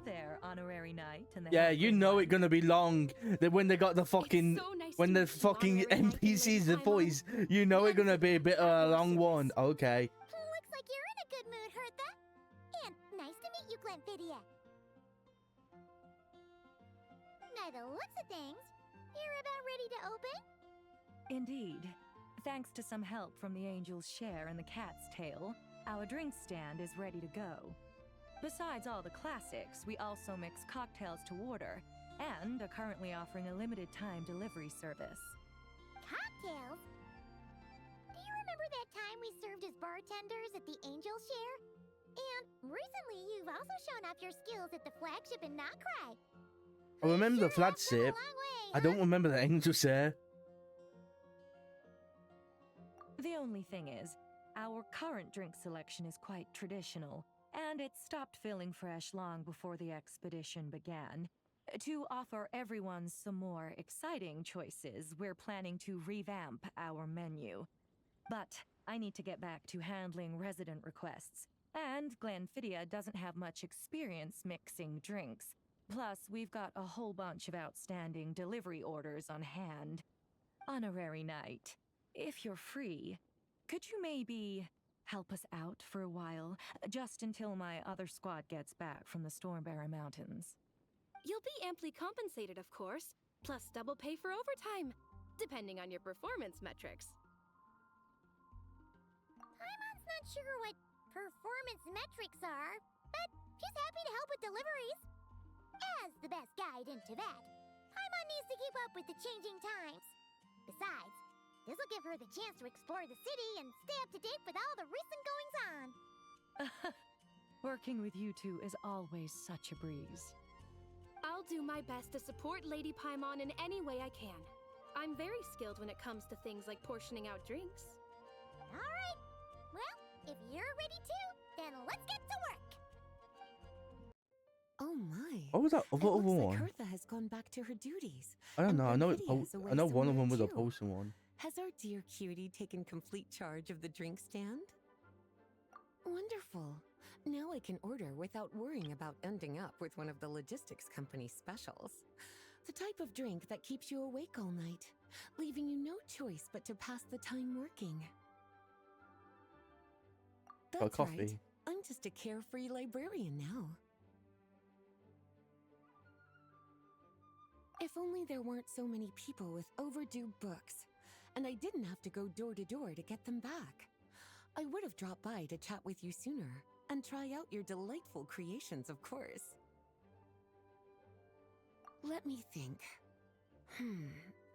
there, honorary knight. And Yeah, you know it's gonna be long. When they got the fucking so nice when to the meet you, fucking honorary knight and NPCs, Lady the Paimon. voice, you know it's gonna be a bit of a long one. Okay. Looks like you're in a good mood, Hertha. And nice to meet you, Glenfidia. By the looks of things, you're about ready to open? Indeed. Thanks to some help from the angel's share and the cat's tail, our drink stand is ready to go. Besides all the classics, we also mix cocktails to order, and are currently offering a limited time delivery service. Cocktails? Do you remember that time we served as bartenders at the Angel Share? And recently, you've also shown off your skills at the flagship in Nocrai. I remember the Sure have come a flagship. long way, I huh? don't remember the angel share. The only thing is, our current drink selection is quite traditional, and it stopped feeling fresh long before the expedition began. To offer everyone some more exciting choices, we're planning to revamp our menu. But I need to get back to handling resident requests, and Glenfidia doesn't have much experience mixing drinks. Plus, we've got a whole bunch of outstanding delivery orders on hand. Honorary Knight, if you're free, could you maybe help us out for a while, just until my other squad gets back from the Stormbearer Mountains? You'll be amply compensated, of course, plus double pay for overtime, depending on your performance metrics. Paimon's not sure what performance metrics are, but she's happy to help with deliveries. As the best guide into that, Paimon needs to keep up with the changing times. Besides, this'll give her the chance to explore the city and stay up to date with all the recent goings-on. Working with you two is always such a breeze. I'll do my best to support Lady Paimon in any way I can. I'm very skilled when it comes to things like portioning out drinks. All right. Well, if you're ready too, then let's get to work. Oh my. What was that It other looks like one? Hertha has gone back to her duties. I don't and know. I know it. Glenfidia is away I know one of somewhere them was a too. potion one. Has our dear cutie taken complete charge of the drink stand? Wonderful. Now I can order without worrying about ending up with one of the logistics company's specials. The type of drink that keeps you awake all night, leaving you no choice but to pass the time working. That's coffee. right. I'm just a carefree librarian now. If only there weren't so many people with overdue books, and I didn't have to go door to door to get them back. I would have dropped by to chat with you sooner, and try out your delightful creations, of course. Let me think.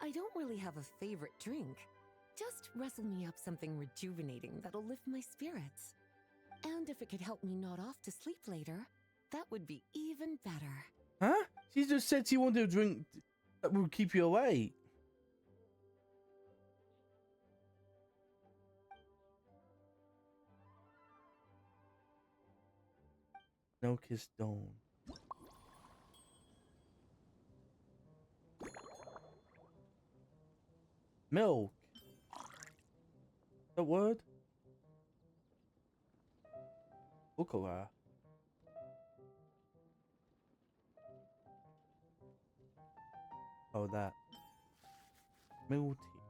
I don't really have a favorite drink. Just wrestle me up something rejuvenating that'll lift my spirits. And if it could help me nod off to sleep later, that would be even better. Huh? She just said she wanted a drink that would keep you awake. No kiss dawn. Milk. The word? Ukara. Oh, that. Milk tea.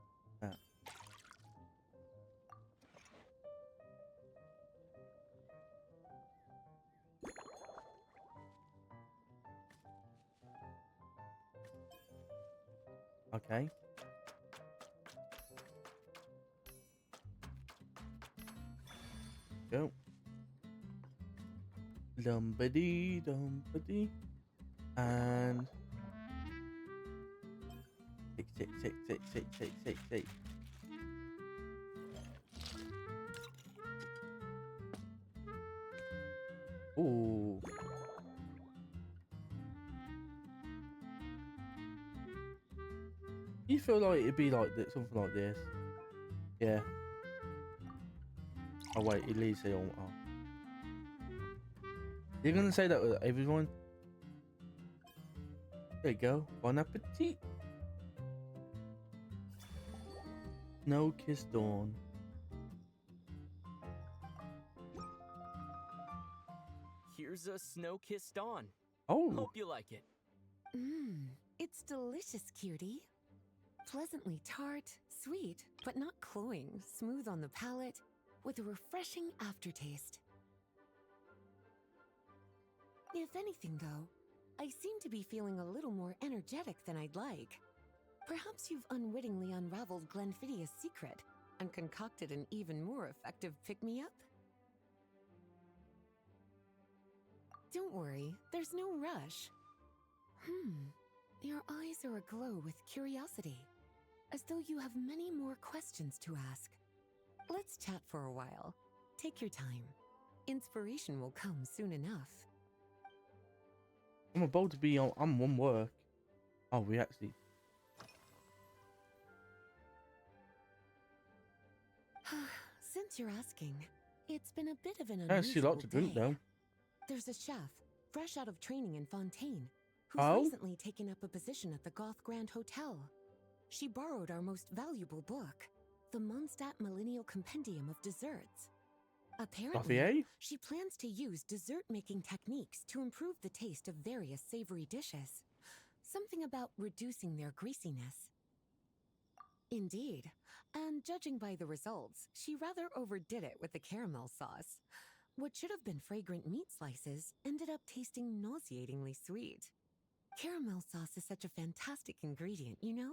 That. Okay. Go. Dumpity, dumpity. And... Shake. Ooh. You feel like it'd be like this, something like this? Yeah. Oh wait, it leaves it on. Oh. You're gonna say that with everyone? There you go. Bon appetit. No kiss dawn. Here's a snow-kissed dawn. Oh, Hope you like it. Mmm, it's delicious, cutie. Pleasantly tart, sweet, but not cloying, smooth on the palate, with a refreshing aftertaste. If anything, though, I seem to be feeling a little more energetic than I'd like. Perhaps you've unwittingly unraveled Glenfiddia's secret and concocted an even more effective pick-me-up? Don't worry, there's no rush. Your eyes are aglow with curiosity, as though you have many more questions to ask. Let's chat for a while. Take your time. Inspiration will come soon enough. I'm about to be on. I'm on work. Oh, we actually. Since you're asking, it's been a bit of an I actually unusual like to drink day. though. There's a chef, fresh out of training in Fontaine, who's Oh? recently taken up a position at the Goth Grand Hotel. She borrowed our most valuable book, the Mondstadt Millennial Compendium of Desserts. Apparently, Gauthier? she plans to use dessert-making techniques to improve the taste of various savory dishes. Something about reducing their greasiness. Indeed, and judging by the results, she rather overdid it with the caramel sauce. What should have been fragrant meat slices ended up tasting nauseatingly sweet. Caramel sauce is such a fantastic ingredient, you know?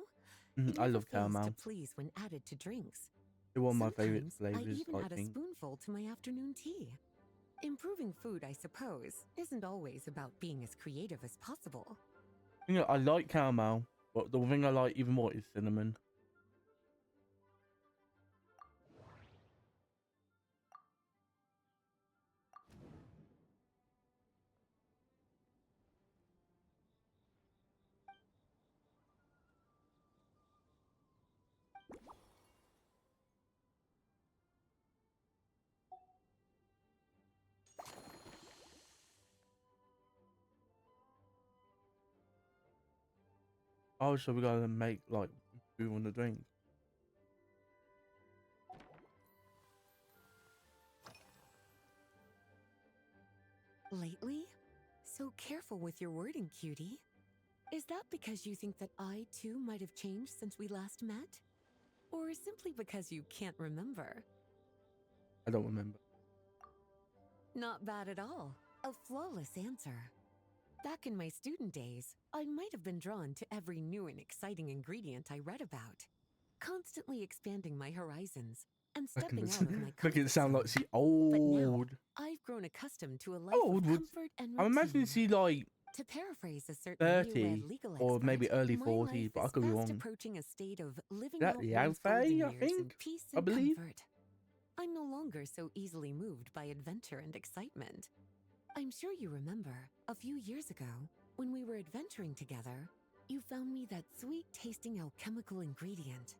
It I never love fails caramel. to please when added to drinks. It's one of my favorite Sometimes flavors. I even I add a think. spoonful to my afternoon tea. Improving food, I suppose, isn't always about being as creative as possible. You know, I like caramel, but the thing I like even more is cinnamon. Oh, so we gotta make like food on the drink. Lately? So careful with your wording, cutie. Is that because you think that I, too, might have changed since we last met? Or simply because you can't remember? I don't remember. Not bad at all. A flawless answer. Back in my student days, I might have been drawn to every new and exciting ingredient I read about, constantly expanding my horizons and stepping out of my Make comfort it sound like zone. she But now, old. I've grown accustomed to a life Old of would. comfort and I'm routine. imagining she like To paraphrase a certain 30 new-read legal or expert, maybe early my 40s, life but I is could be fast wrong. approaching a state of living That out the one's Alpha, golden I years think? in peace I and believe. comfort. I'm no longer so easily moved by adventure and excitement. I'm sure you remember, a few years ago, when we were adventuring together, you found me that sweet-tasting alchemical ingredient.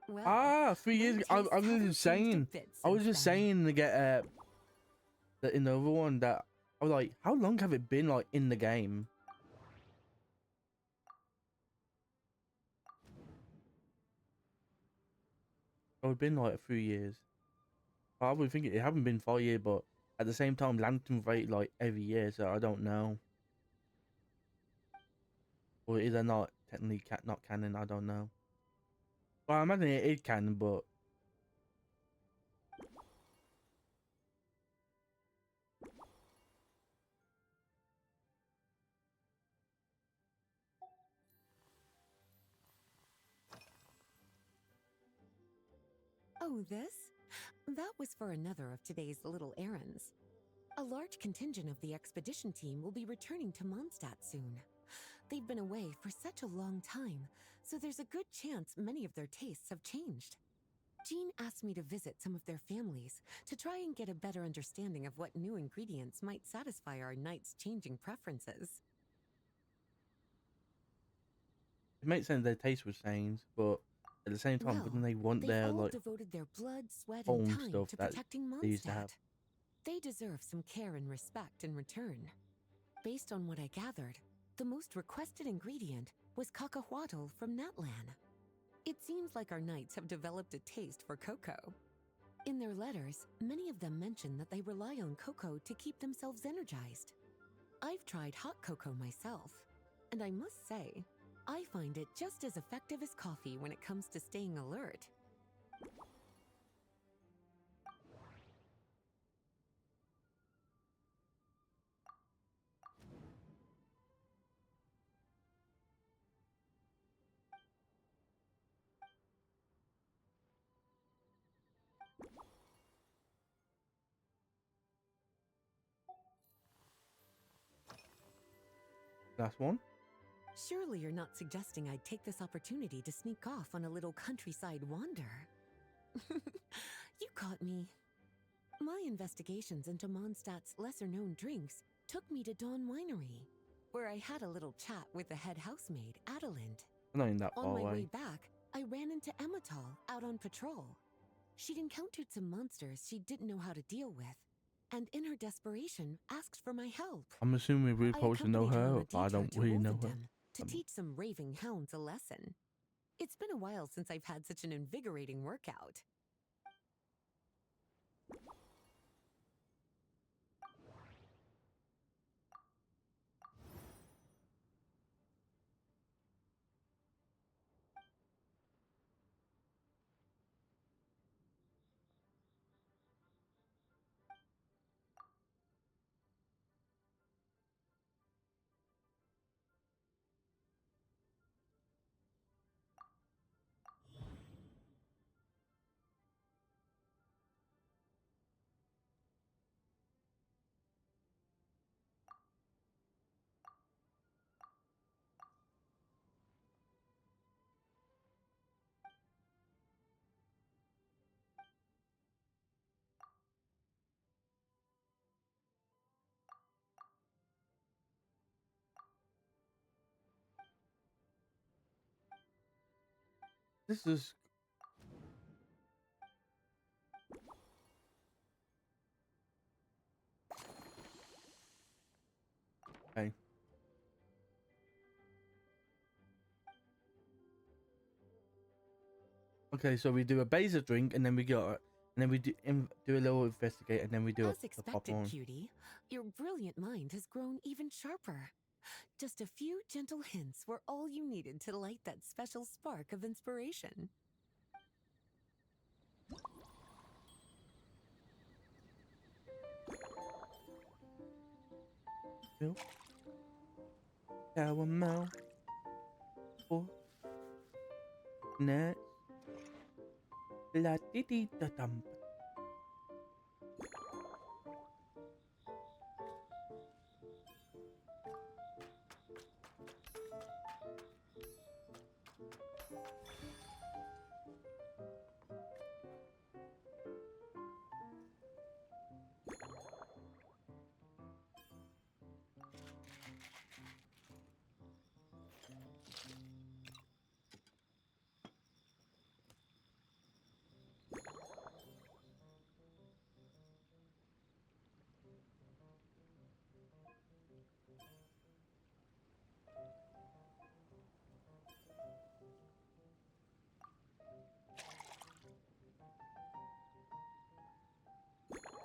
Well, 3 years my ago. tastes I was haven't just changed a saying. bit I was since just then. saying to get that in the other one that I was like, how long have it been like in the game? Oh, it's been like a few years. I would think it haven't been 5 years, but at the same time, Lantern rate like every year, so I don't know. Or is it not technically not canon? I don't know. Well, I imagine it is canon, but Oh, this? That was for another of today's little errands. A large contingent of the expedition team will be returning to Mondstadt soon. They've been away for such a long time, so there's a good chance many of their tastes have changed. Jean asked me to visit some of their families to try and get a better understanding of what new ingredients might satisfy our knights' changing preferences. it makes sense their taste was changed, but at the same time, Well, wouldn't they want they've their all like devoted their blood, sweat, home and time stuff to that protecting they used to have? Mondstadt. They deserve some care and respect in return. Based on what I gathered, the most requested ingredient was cacahuatl from Natlan. It seems like our knights have developed a taste for cocoa. In their letters, many of them mention that they rely on cocoa to keep themselves energized. I've tried hot cocoa myself, and I must say, I find it just as effective as coffee when it comes to staying alert. Last one. Surely you're not suggesting I'd take this opportunity to sneak off on a little countryside wander. You caught me. My investigations into Mondstadt's lesser-known drinks took me to Dawn Winery, where I had a little chat with the head housemaid, Adelind. Not even that On far my away. way back, I ran into Emmetall out on patrol. She'd encountered some monsters she didn't know how to deal with, and in her desperation, asked for my help. I'm assuming we're I supposed to know accompanied her, on a but I detour don't to really know her. Wolfendom to teach some raving hounds a lesson. It's been a while since I've had such an invigorating workout. This is. Okay. Okay, so we do a basic drink, and then we go, and then we do a little investigate, and then we do As a pop expected, on. cutie, your brilliant mind has grown even sharper. Just a few gentle hints were all you needed to light that special spark of inspiration. Milk, caramel, or nuts, la di di da dum.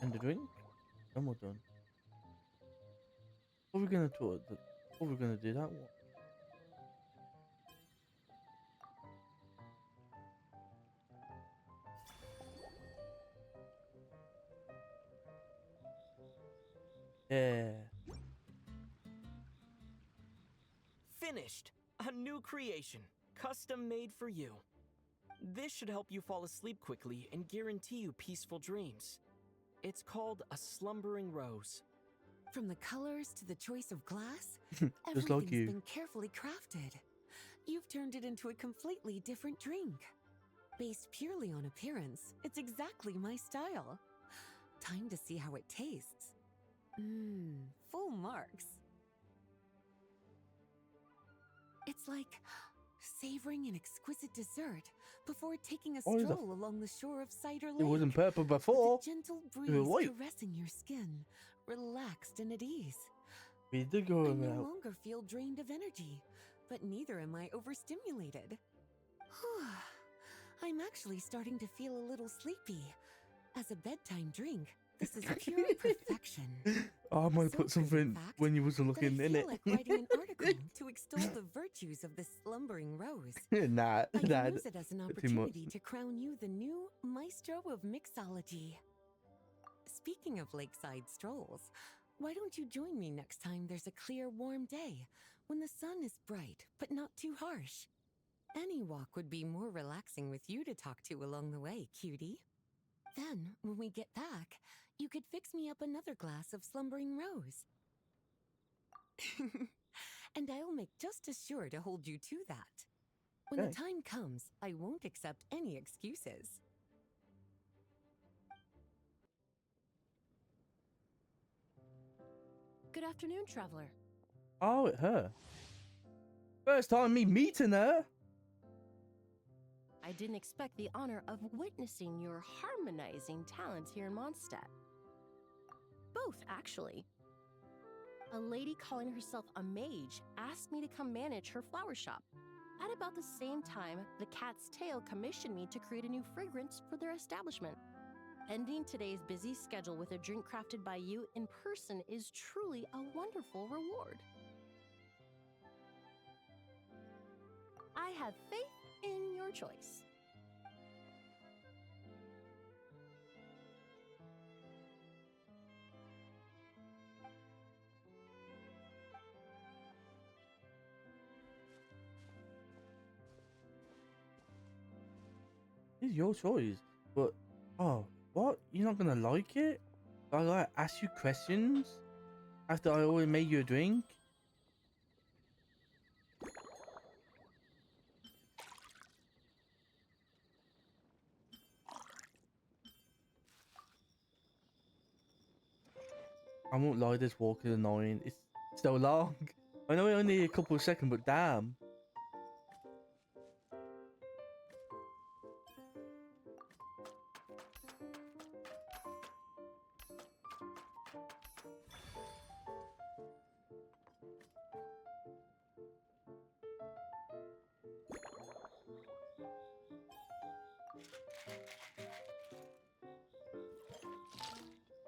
And the drink, and we're done. What are we gonna do? What are we gonna do that one? Yeah. Finished! A new creation, custom made for you. This should help you fall asleep quickly and guarantee you peaceful dreams. It's called a slumbering rose. From the colors to the choice of glass, Just everything's like you. been carefully crafted. You've turned it into a completely different drink. Based purely on appearance, it's exactly my style. Time to see how it tastes. Full marks. It's like savoring an exquisite dessert before taking a Oh, the stroll along the shore of Cider Lake. It wasn't purple before. With a gentle was breeze white. caressing your skin, relaxed and at ease. We did go I over no that. longer feel drained of energy, but neither am I overstimulated. I'm actually starting to feel a little sleepy. As a bedtime drink, This is pure perfection. Oh, I might So put something perfect, when you wasn't that I looking in feel it. like writing an article to extol the virtues of the slumbering rose. Nah, I can nah, use it as an too much. opportunity to crown you the new maestro of mixology. Speaking of lakeside strolls, why don't you join me next time there's a clear, warm day when the sun is bright but not too harsh? Any walk would be more relaxing with you to talk to along the way, cutie. Then, when we get back, you could fix me up another glass of slumbering rose. And I'll make just as sure to hold you to that. When the Okay. time comes, I won't accept any excuses. Good afternoon, traveler. Oh, it her. First time me meeting her. I didn't expect the honor of witnessing your harmonizing talents here in Mondstadt. Both, actually. A lady calling herself a mage asked me to come manage her flower shop. At about the same time, the Cat's Tail commissioned me to create a new fragrance for their establishment. Ending today's busy schedule with a drink crafted by you in person is truly a wonderful reward. I have faith in your choice. It's your choice. But, oh, what? You're not gonna like it? I like ask you questions after I already made you a drink? I won't lie, this walk is annoying. It's so long. I know it only a couple of seconds, but damn.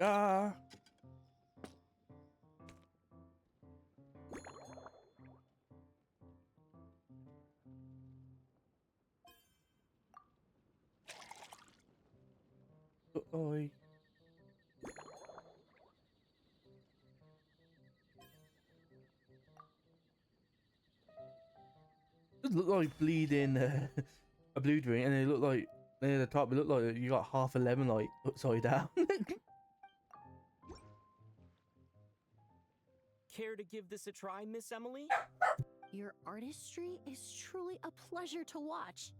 Ah. Oi. It looked like bleeding a blue drink, and it looked like near the top. It looked like you got half a lemon like upside down. Care to give this a try, Miss Emily? Your artistry is truly a pleasure to watch.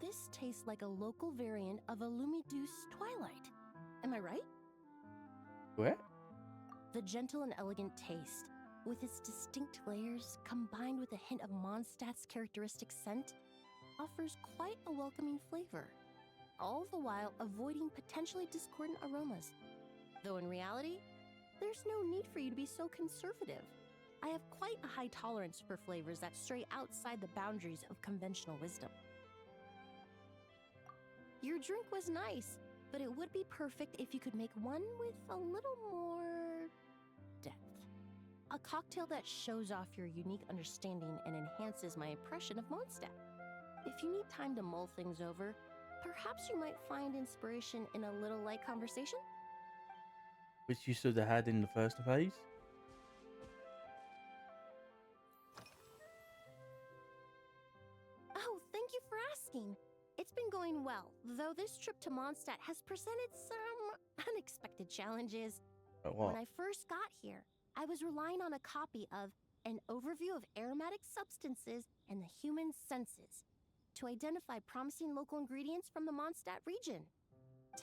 This tastes like a local variant of a Lumiduce Twilight. Am I right? What? The gentle and elegant taste, with its distinct layers combined with a hint of Mondstadt's characteristic scent, offers quite a welcoming flavor, all the while avoiding potentially discordant aromas. Though in reality, there's no need for you to be so conservative. I have quite a high tolerance for flavors that stray outside the boundaries of conventional wisdom. Your drink was nice, but it would be perfect if you could make one with a little more depth. A cocktail that shows off your unique understanding and enhances my impression of Mondstadt. If you need time to mull things over, perhaps you might find inspiration in a little light conversation? Which you should have had in the first place. Oh, thank you for asking. It's been going well, though this trip to Mondstadt has presented some unexpected challenges. What? When I first got here, I was relying on a copy of An Overview of Aromatic Substances and the Human Senses to identify promising local ingredients from the Mondstadt region.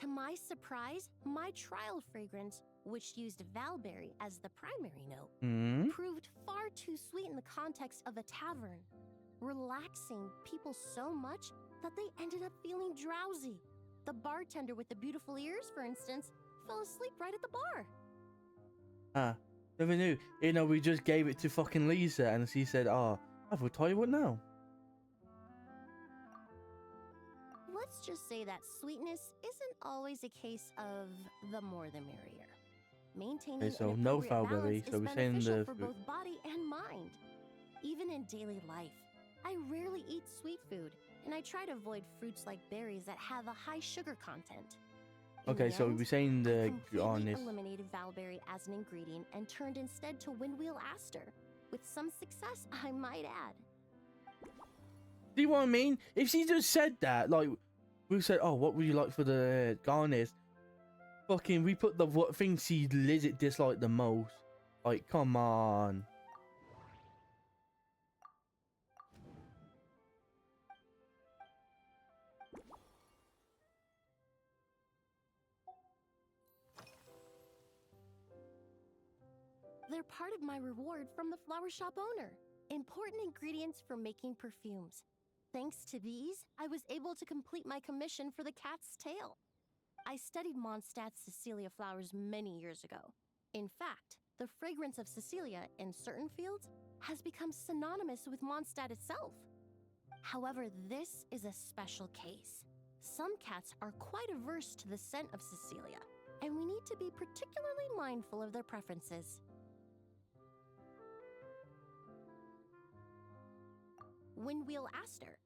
To my surprise, my trial fragrance, which used Valberry as the primary note, proved far too sweet in the context of a tavern, relaxing people so much that they ended up feeling drowsy. The bartender with the beautiful ears, for instance, fell asleep right at the bar. Ah, never knew. You know, we just gave it to fucking Lisa, and she said, "Oh, I will tell you what now." Let's just say that sweetness isn't always a case of the more the merrier. Maintaining Okay, so an no appropriate balance Falberry. is So we're saying beneficial the for fruit. both body and mind. Even in daily life, I rarely eat sweet food, and I try to avoid fruits like berries that have a high sugar content. In Okay, the so end, we're saying I the completely honest. eliminated Valberry as an ingredient and turned instead to windwheel aster, with some success, I might add. See what I mean? If she just said that, like, we said, "Oh, what would you like for the garnish?" Fucking, we put the what thing she legit disliked the most. Like, come on. They're part of my reward from the flower shop owner. Important ingredients for making perfumes. Thanks to these, I was able to complete my commission for the cat's tail. I studied Mondstadt's Cecilia flowers many years ago. In fact, the fragrance of Cecilia in certain fields has become synonymous with Mondstadt itself. However, this is a special case. Some cats are quite averse to the scent of Cecilia, and we need to be particularly mindful of their preferences. Windwheel aster.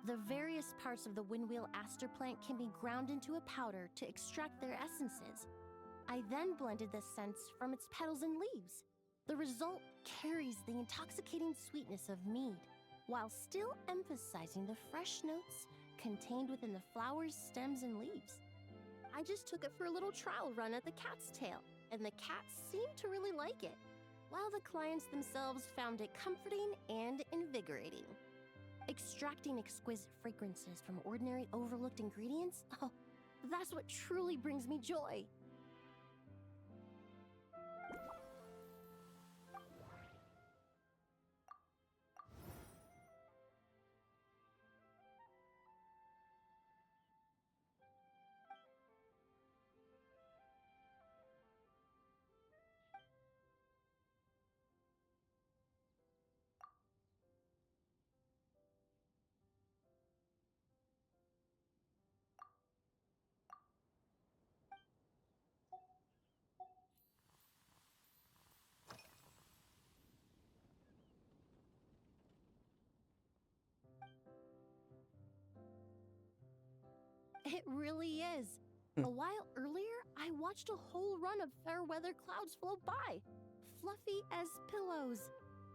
The various parts of the windwheel aster plant can be ground into a powder to extract their essences. I then blended the scents from its petals and leaves. The result carries the intoxicating sweetness of mead, while still emphasizing the fresh notes contained within the flowers, stems, and leaves. I just took it for a little trial run at the cat's tail, and the cats seemed to really like it, while the clients themselves found it comforting and invigorating. Extracting exquisite fragrances from ordinary overlooked ingredients? Oh, that's what truly brings me joy. It really is. A while earlier, I watched a whole run of fair weather clouds float by, fluffy as pillows.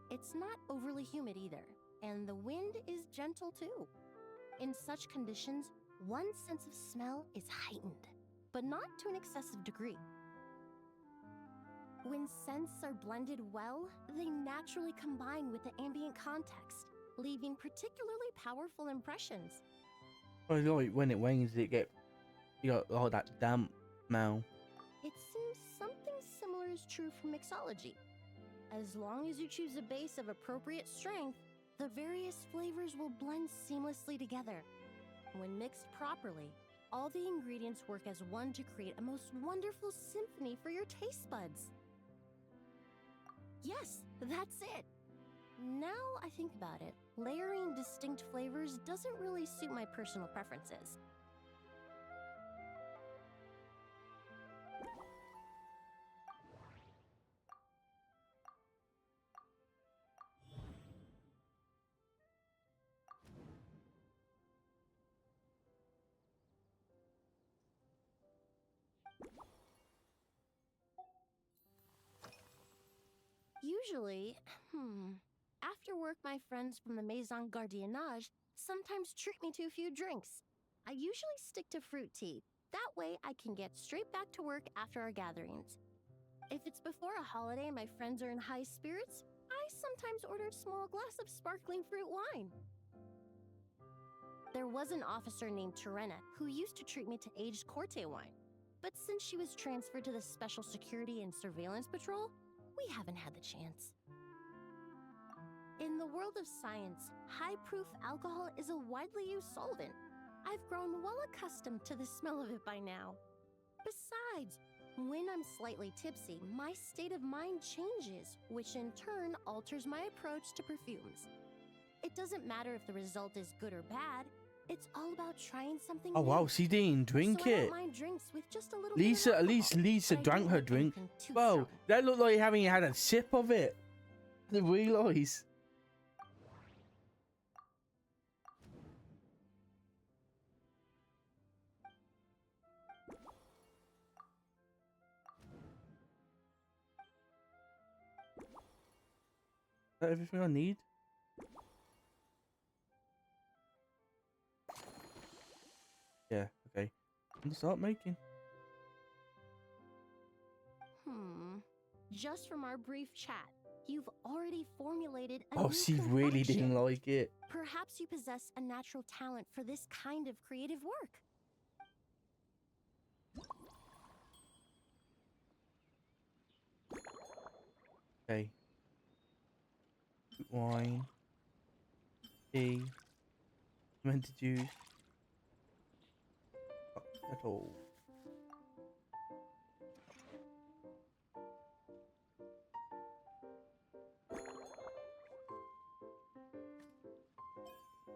It's not overly humid either, and the wind is gentle too. In such conditions, one's sense of smell is heightened, but not to an excessive degree. When scents are blended well, they naturally combine with the ambient context, leaving particularly powerful impressions. I like when it rains, you got all that damp smell. It seems something similar is true for mixology. As long as you choose a base of appropriate strength, the various flavors will blend seamlessly together. When mixed properly, all the ingredients work as one to create a most wonderful symphony for your taste buds. Yes, that's it. Now I think about it, layering distinct flavors doesn't really suit my personal preferences. Usually, after work, my friends from the Maison Gardiennage sometimes treat me to a few drinks. I usually stick to fruit tea. That way, I can get straight back to work after our gatherings. If it's before a holiday and my friends are in high spirits, I sometimes order a small glass of sparkling fruit wine. There was an officer named Terena who used to treat me to aged Corte wine. But since she was transferred to the Special Security and Surveillance Patrol, we haven't had the chance. In the world of science, high-proof alcohol is a widely used solvent. I've grown well accustomed to the smell of it by now. Besides, When I'm slightly tipsy, my state of mind changes, which in turn alters my approach to perfumes. It doesn't matter if the result is good or bad. It's all about trying something Oh new. wow, she didn't drink So I it. don't mind drinks with just a little bit of Lisa, at least alcohol, Lisa but I drank don't her like drink. anything too Whoa, strong. that looked like having had a sip of it. I didn't realise. Is that everything I need? Yeah, okay. I'm gonna start making. Just from our brief chat, you've already formulated a Oh, new she really didn't concoction. like it. Perhaps you possess a natural talent for this kind of creative work. Okay. Wine. Tea. Fermented juice. At all.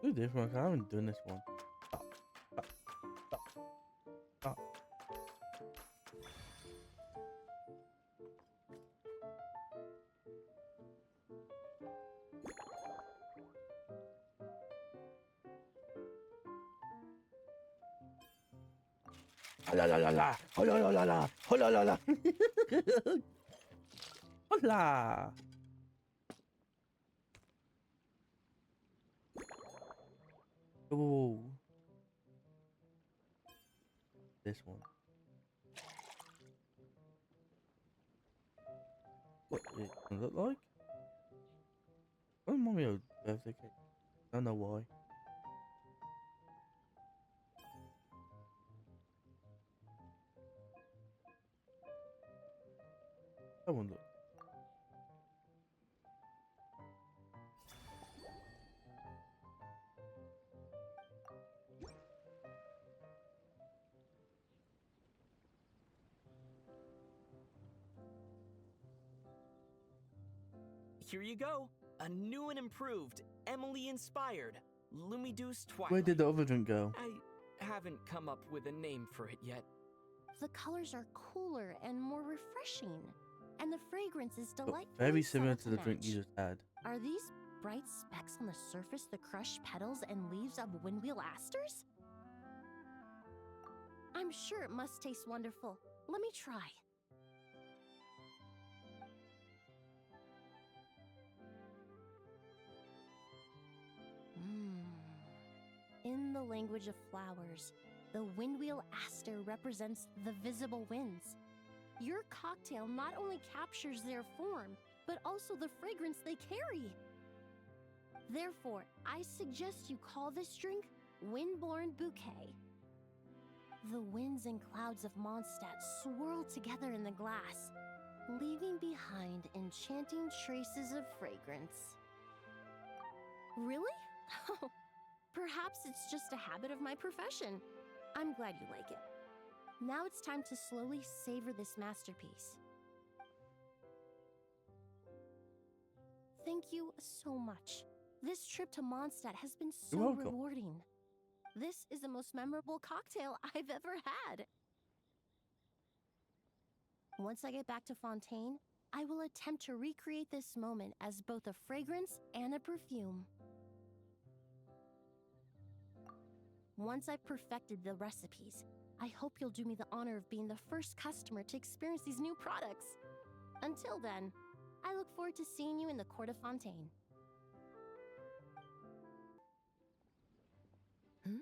Do different. I haven't done this one. La la la la, hola la la la, hola la la. Hola. Oh. This one. What it can look like? Oh, mommy, a birthday cake. I don't know why. That one look. Here you go. A new and improved, Emily-inspired, Lumiduce Twilight. Where did the other drink go? I haven't come up with a name for it yet. The colors are cooler and more refreshing, and the fragrance is Look delightful. very similar to the drink you just had. Are these bright specks on the surface the crushed petals and leaves of windwheel asters? I'm sure it must taste wonderful. Let me try. In the language of flowers, the windwheel aster represents the visible winds. Your cocktail not only captures their form, but also the fragrance they carry. Therefore, I suggest you call this drink Windborne Bouquet. The winds and clouds of Mondstadt swirl together in the glass, leaving behind enchanting traces of fragrance. Really? Perhaps it's just a habit of my profession. I'm glad you like it. Now it's time to slowly savor this masterpiece. Thank you so much. This trip to Mondstadt has been You're so welcome. rewarding. This is the most memorable cocktail I've ever had. Once I get back to Fontaine, I will attempt to recreate this moment as both a fragrance and a perfume. Once I've perfected the recipes, I hope you'll do me the honor of being the first customer to experience these new products. Until then, I look forward to seeing you in the Court of Fontaine.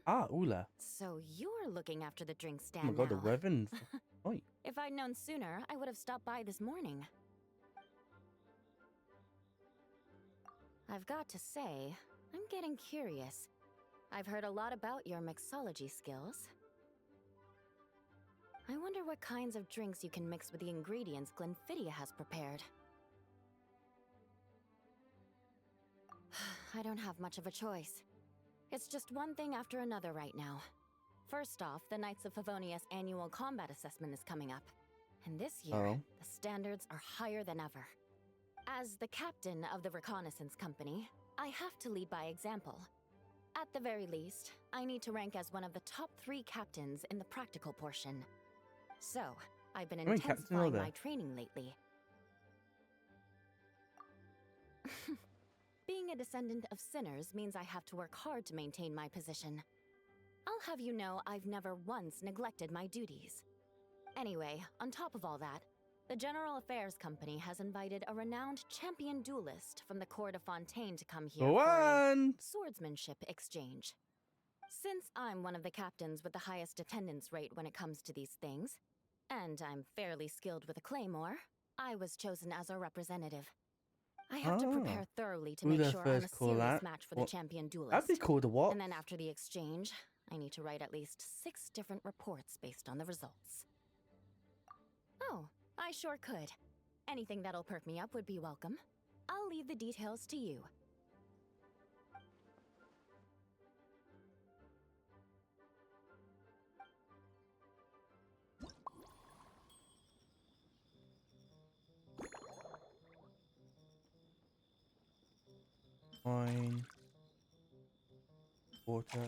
Ah, Ula. So you're looking after the drink Oh stand my god, the now. weapon. Right. If I'd known sooner, I would have stopped by this morning. I've got to say, I'm getting curious. I've heard a lot about your mixology skills. I wonder what kinds of drinks you can mix with the ingredients Glenfiddich has prepared. I don't have much of a choice. It's just one thing after another right now. First off, the Knights of Favonius annual combat assessment is coming up. And this year, the standards are higher than ever. As the captain of the reconnaissance company, I have to lead by example. At the very least, I need to rank as one of the top 3 captains in the practical portion. So, I've been intensifying my training lately. Being a descendant of sinners means I have to work hard to maintain my position. I'll have you know I've never once neglected my duties. Anyway, on top of all that, the General Affairs Company has invited a renowned champion duelist from the court of Fontaine to come here for a swordsmanship exchange. Since I'm one of the captains with the highest attendance rate when it comes to these things, and I'm fairly skilled with a claymore, I was chosen as a representative. I have to prepare thoroughly to make sure I'm a serious match for the champion duelist. That'd be cool to watch. And then after the exchange, I need to write at least 6 different reports based on the results. Oh, I sure could. Anything that'll perk me up would be welcome. I'll leave the details to you. Wine. Water.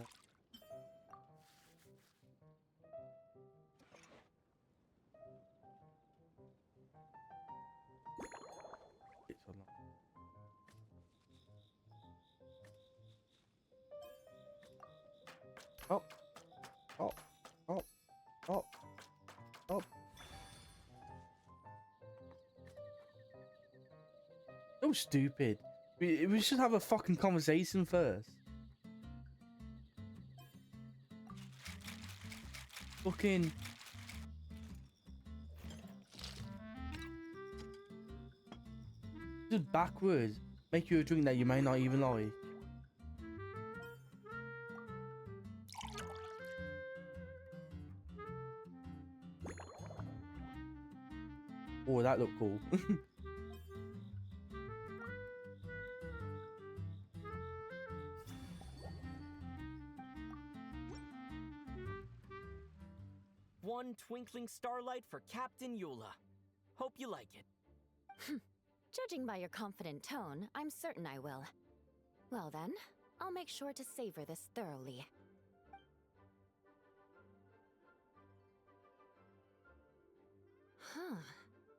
Oh. Oh. Oh. Oh. Oh. So stupid. We should have a fucking conversation first. Fucking. Just backwards. Make you a drink that you may not even like. Oh, that looked cool. One twinkling starlight for Captain Eula. Hope you like it. Judging by your confident tone, I'm certain I will. Well then, I'll make sure to savor this thoroughly. Huh.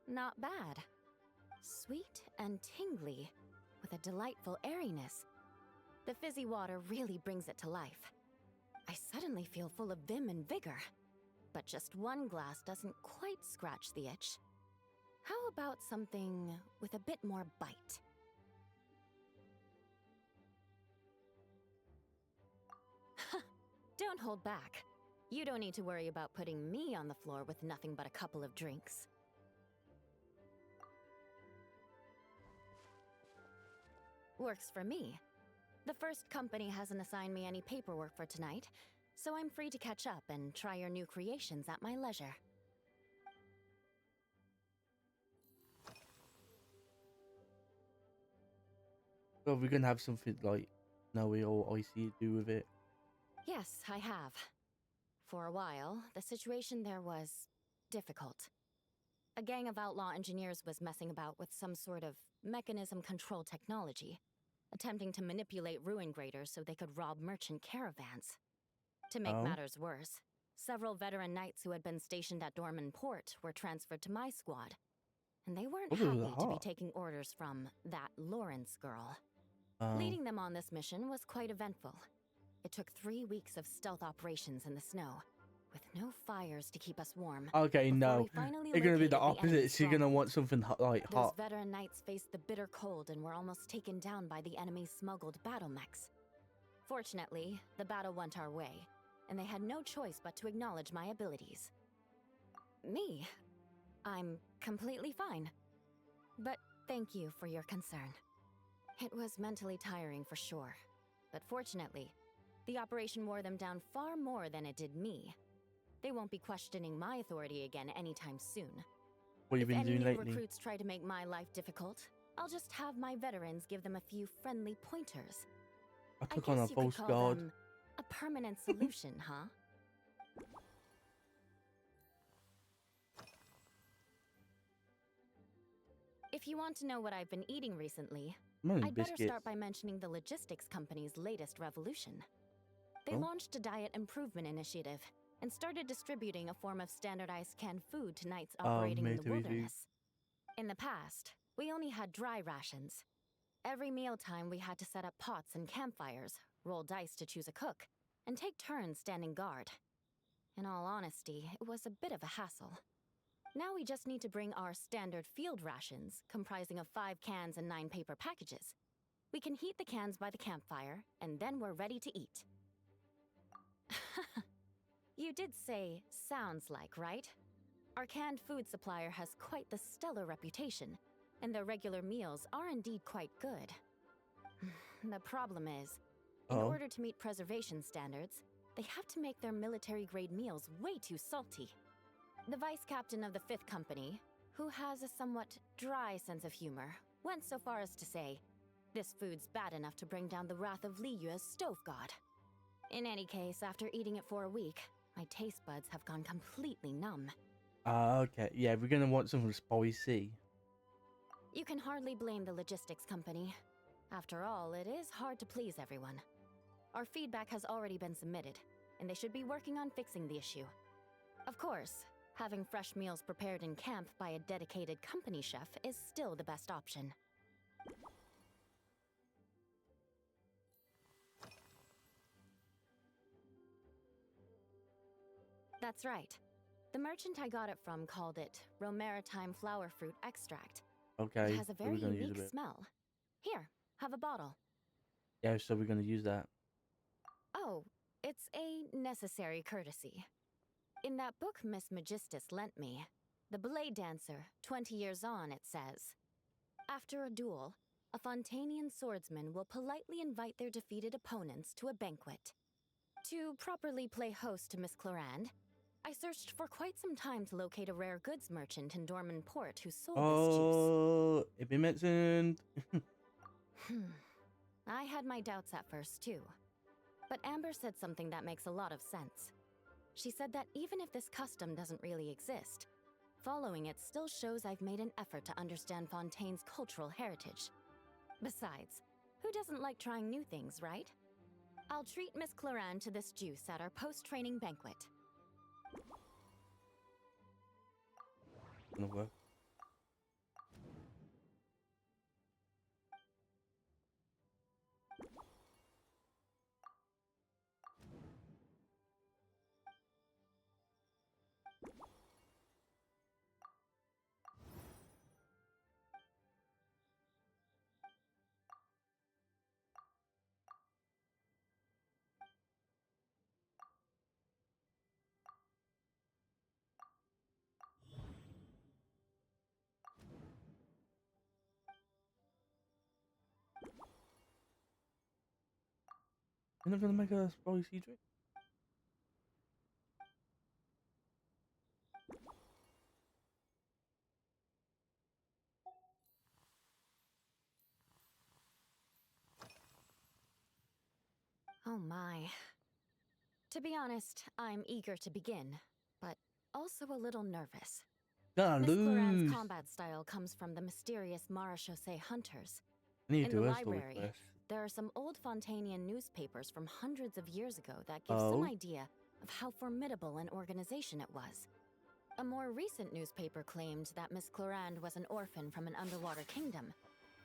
Not bad. Sweet and tingly, with a delightful airiness. The fizzy water really brings it to life. I suddenly feel full of vim and vigor. But just one glass doesn't quite scratch the itch. How about something with a bit more bite? Don't hold back. You don't need to worry about putting me on the floor with nothing but a couple of drinks. Works for me. The first company hasn't assigned me any paperwork for tonight, so I'm free to catch up and try your new creations at my leisure. Well, we're gonna have something like snowy or icy to do with it. Yes, I have. For a while, the situation there was difficult. A gang of outlaw engineers was messing about with some sort of mechanism control technology, attempting to manipulate ruin graders so they could rob merchant caravans. To make matters worse, several veteran knights who had been stationed at Dorman Port were transferred to my squad, and they weren't happy to be taking orders from that Lawrence girl. Leading them on this mission was quite eventful. It took 3 weeks of stealth operations in the snow, with no fires to keep us warm. Okay, no. They're gonna be the opposite. So you're gonna want something like hot. Those veteran knights faced the bitter cold and were almost taken down by the enemy's smuggled battle mechs. Fortunately, the battle went our way, and they had no choice but to acknowledge my abilities. Me? I'm completely fine. But thank you for your concern. It was mentally tiring for sure, but fortunately, the operation wore them down far more than it did me. They won't be questioning my authority again anytime soon. What have you been doing lately? If any new recruits try to make my life difficult, I'll just have my veterans give them a few friendly pointers. I took on a false guard. A permanent solution, huh? If you want to know what I've been eating recently, Money I'd better biscuits. start by mentioning the logistics company's latest revolution. They Oh. launched a diet improvement initiative and started distributing a form of standardized canned food to knights operating in the military food. wilderness. In the past, we only had dry rations. Every mealtime, we had to set up pots and campfires, roll dice to choose a cook, and take turns standing guard. In all honesty, it was a bit of a hassle. Now we just need to bring our standard field rations, comprising of 5 cans and 9 paper packages. We can heat the cans by the campfire, and then we're ready to eat. You did say sounds like, right? Our canned food supplier has quite the stellar reputation, and their regular meals are indeed quite good. The problem is, in Oh. order to meet preservation standards, they have to make their military-grade meals way too salty. The vice captain of the 5th Company, who has a somewhat dry sense of humor, went so far as to say, this food's bad enough to bring down the wrath of Li Yue's stove god. In any case, after eating it for a week, my taste buds have gone completely numb. Okay. Yeah, we're gonna want something spicy. You can hardly blame the logistics company. After all, it is hard to please everyone. Our feedback has already been submitted, and they should be working on fixing the issue. Of course, having fresh meals prepared in camp by a dedicated company chef is still the best option. That's right. The merchant I got it from called it Romaritime flower fruit extract. Okay. It has a so very we're gonna use a unique bit. smell. Here, have a bottle. Yeah, so we're gonna use that. Oh, it's a necessary courtesy. In that book Miss Magistus lent me, The Blade Dancer, 20 Years On, it says, after a duel, a Fontanian swordsman will politely invite their defeated opponents to a banquet. To properly play host to Miss Clorand, I searched for quite some time to locate a rare goods merchant in Dorman Port who sold this juice. Oh, it been mentioned. I had my doubts at first, too. But Amber said something that makes a lot of sense. She said that even if this custom doesn't really exist, following it still shows I've made an effort to understand Fontaine's cultural heritage. Besides, who doesn't like trying new things, right? I'll treat Miss Clorand to this juice at our post-training banquet. Gonna work. You're not gonna make a spicy drink? Oh my. To be honest, I'm eager to begin, but also a little nervous. Gonna Miss lose. Clorand's combat style comes from the mysterious Marechaussee hunters. I need In to do the a story library, first. there are some old Fontanian newspapers from hundreds of years ago that give Oh. some idea of how formidable an organization it was. A more recent newspaper claimed that Miss Clorand was an orphan from an underwater kingdom,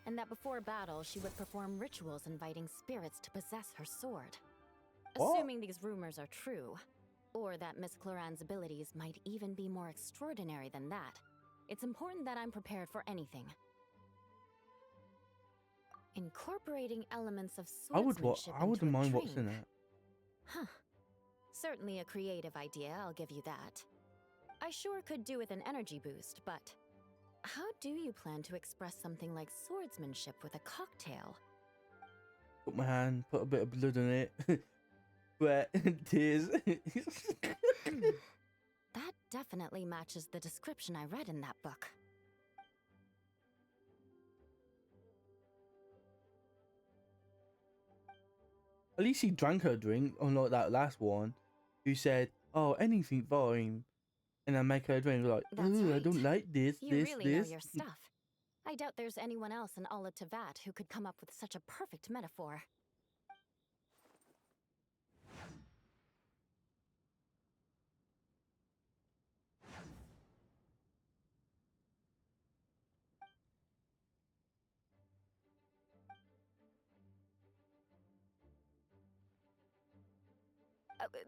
and that before battle she would perform rituals inviting spirits to possess her sword. What? Assuming these rumors are true, or that Miss Clorand's abilities might even be more extraordinary than that, it's important that I'm prepared for anything. Incorporating elements of I would swordsmanship I wouldn't into a mind what's in drink. it. Huh. Certainly a creative idea, I'll give you that. I sure could do with an energy boost, but how do you plan to express something like swordsmanship with a cocktail? Put my hand, put a bit of blood on it. Sweat, tears. That definitely matches the description I read in that book. At least he drank her drink, unlike that last one, who said, "Oh, anything fine," and I make her drink like, That's "Ooh, I right. don't like this, You this, really this." know your stuff. I I doubt there's anyone else in Ala Tavat who could come up with such a perfect metaphor.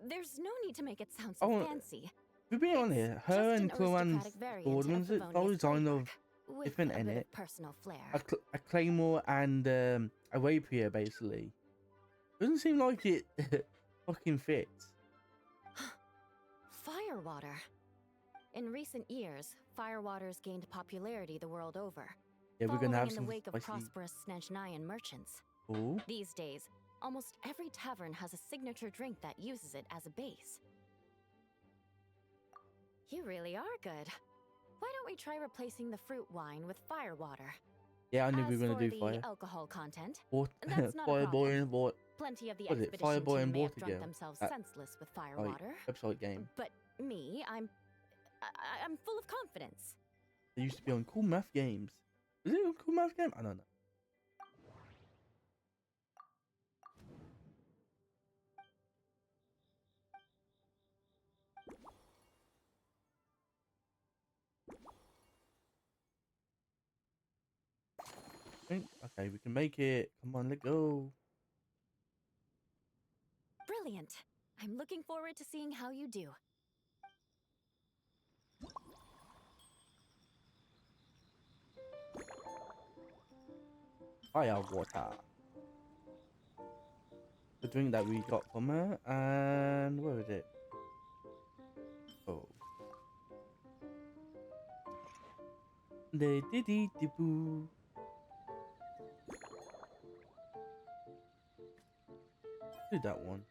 There's no need to make it sound so fancy. To be honest, her and Cloanne's ornaments are always kind of different in it. Personal flair. A claymore and a rapier, basically. Doesn't seem like it fucking fits. Firewater. In recent years, firewaters gained popularity the world over. Yeah, we're gonna have some in the wake of spicy. prosperous Snezhnayan merchants. Ooh. These days, almost every tavern has a signature drink that uses it as a base. You really are good. Why don't we try replacing the fruit wine with firewater? Yeah, I knew we were gonna do the fire. alcohol content, Water, that's not a fire boy problem. and water. Plenty of the What is it, expedition Fireboy team and may have Water drunk Girl? themselves That- senseless with firewater. Website game. But me, I'm full of confidence. It used to be on Cool Math Games. Is it on Cool Math Game? I don't know. Okay, we can make it. Come on, let go. Brilliant. I'm looking forward to seeing how you do. Fire water. The drink that we got from her, and where is it? Oh. The diddy di boo. Do that one.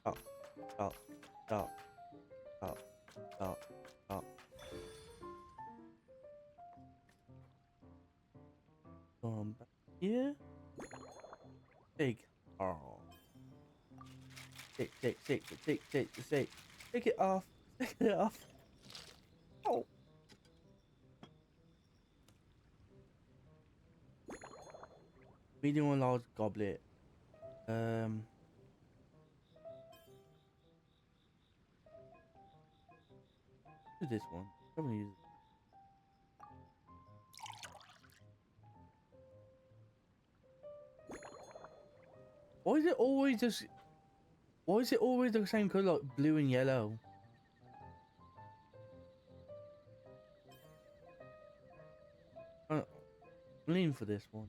Up, up, up, up, up, up. Back here. Take. Oh. Take it off. Take it off. Oh. Medium and large goblet. Do this one. I'm gonna use it. Why is it always just? Why is it always the same color, like blue and yellow? I'm leaning for this one.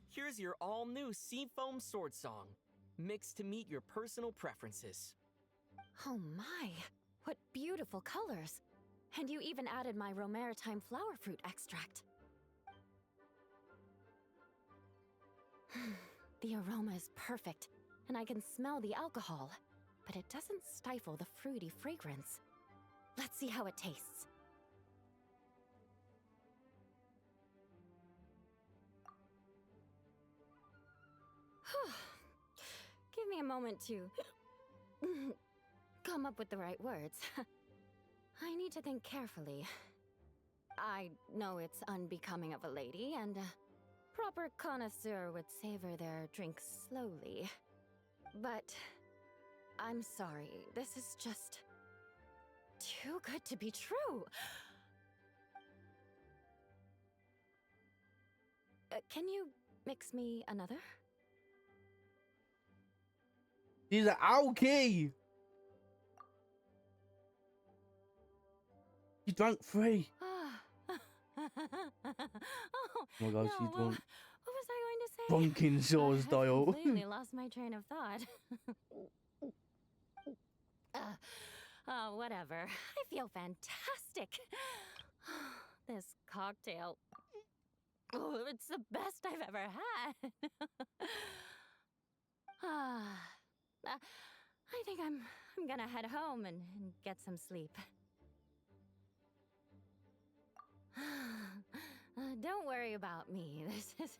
Here's your all-new Seafoam Sword Song, mixed to meet your personal preferences. Oh my, what beautiful colors. And you even added my Romaritime flower fruit extract. The aroma is perfect, and I can smell the alcohol, but it doesn't stifle the fruity fragrance. Let's see how it tastes. Give me a moment to come up with the right words. I need to think carefully. I know it's unbecoming of a lady, and a proper connoisseur would savor their drinks slowly. But I'm sorry, this is just too good to be true. Can you mix me another? He's an Aoki! She drank 3. Oh my God, she's no, drunk. What was I going to say? Drunken Shaw I style. completely lost my train of thought. Oh, whatever. I feel fantastic. This cocktail. Oh, it's the best I've ever had. I think I'm gonna head home and get some sleep. Don't worry about me. This is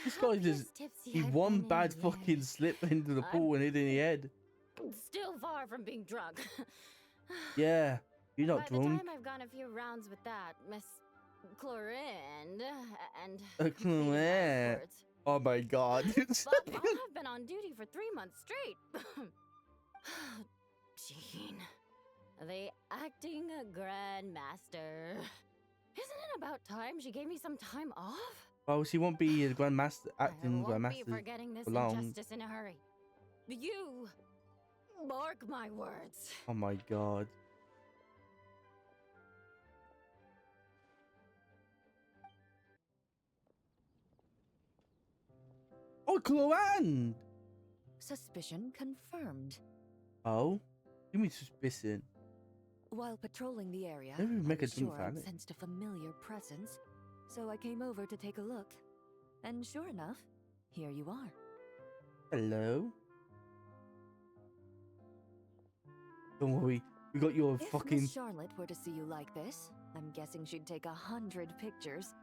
This guy just he one bad fucking slip into the pool and hit in the head. Still far from being drunk. Yeah, you're not By drunk. the time I've gone a few rounds with that, Miss Chlorine and Chlorine. Oh my god. but I've been on duty for 3 months straight. Jean, the acting grandmaster. Isn't it about time she gave me some time off? Oh, she won't be a grandmaster acting I won't be grandmaster forgetting this for long. injustice in a hurry. You mark my words. Oh my god. Oh, Chloe! Suspicion confirmed. Oh? Give me suspicion. While patrolling the area, Maybe we make I a was drink sure for I'd it. sensed a familiar presence, so I came over to take a look. And sure enough, here you are. Hello? Don't worry, we got your If fucking... Miss Charlotte were to see you like this, I'm guessing she'd take 100 pictures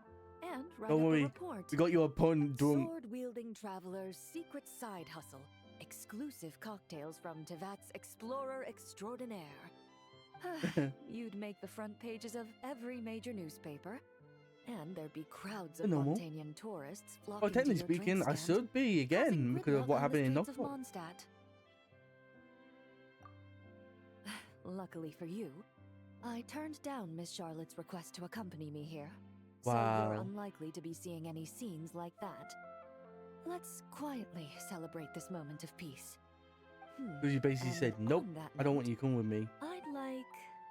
and write Don't up worry, a report. we got your pun drunk. Sword-wielding traveler's secret side hustle. Exclusive cocktails from Tevat's Explorer Extraordinaire. You'd make the front pages of every major newspaper, and there'd be crowds of Normal. Montanian tourists flocking Well, to technically your speaking, drink I stand, should be again causing because of gridlock what on the happened in streets of Knockford. Mondstadt. Luckily for you, I turned down Miss Charlotte's request to accompany me here. So you're Wow. unlikely to be seeing any scenes like that. Let's quietly celebrate this moment of peace. Because you basically And said, nope, on that I don't want note, you to come with me. I'd like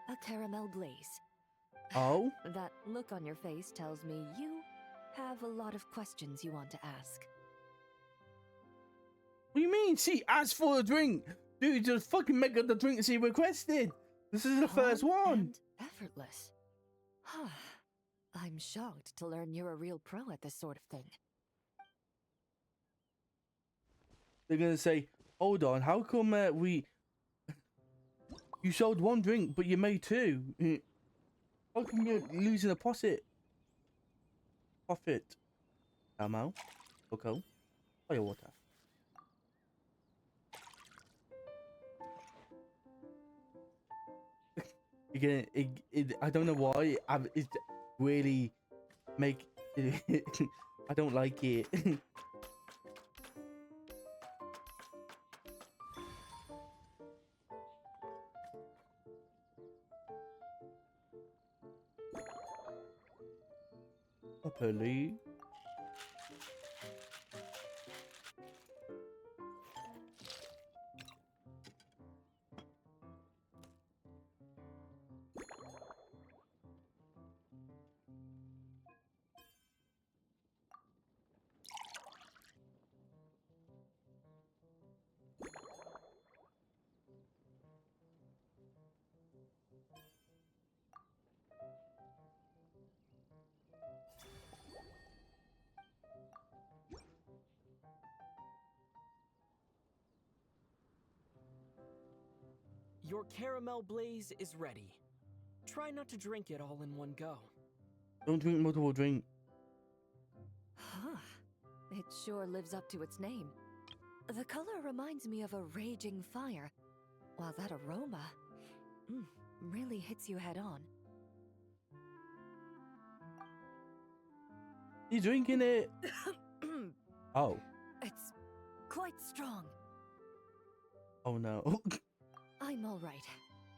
a caramel blaze. Oh? That look on your face tells me you have a lot of questions you want to ask. What do you mean? She asked for a drink. Dude, just fucking make her the drink she requested. This is the first Calm one. and effortless. I'm shocked to learn you're a real pro at this sort of thing. They're going to say, hold on, how come you sold one drink, but you made two? How come you're losing a profit? Ammo. Okay. Fire water. Again, I don't know why. It really make. I don't like it. Properly. Your caramel blaze is ready. Try not to drink it all in one go. Don't drink multiple drink. It sure lives up to its name. The color reminds me of a raging fire, while that aroma really hits you head on. You drinking it? Oh. It's quite strong. Oh no. I'm all right.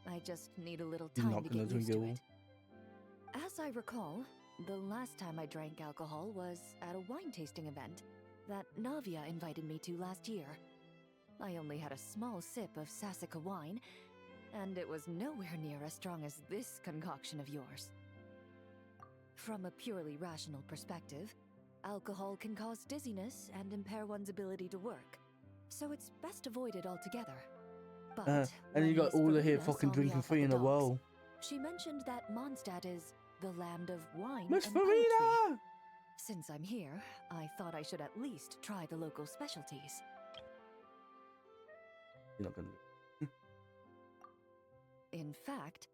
I just need a little You're time not to gonna get used drink to it it. As I recall, the last time I drank alcohol was at a wine tasting event that Navia invited me to last year. I only had a small sip of Sassica wine, and it was nowhere near as strong as this concoction of yours. From a purely rational perspective, alcohol can cause dizziness and impair one's ability to work, so it's best avoided altogether. But And when you got Miss all of here Farina fucking saw me drinking off at 3 the in a docks, row. she mentioned that Mondstadt is the land of wine Miss and poetry. Farina! Since I'm here, I thought I should at least try the local specialties. You're not gonna. In fact,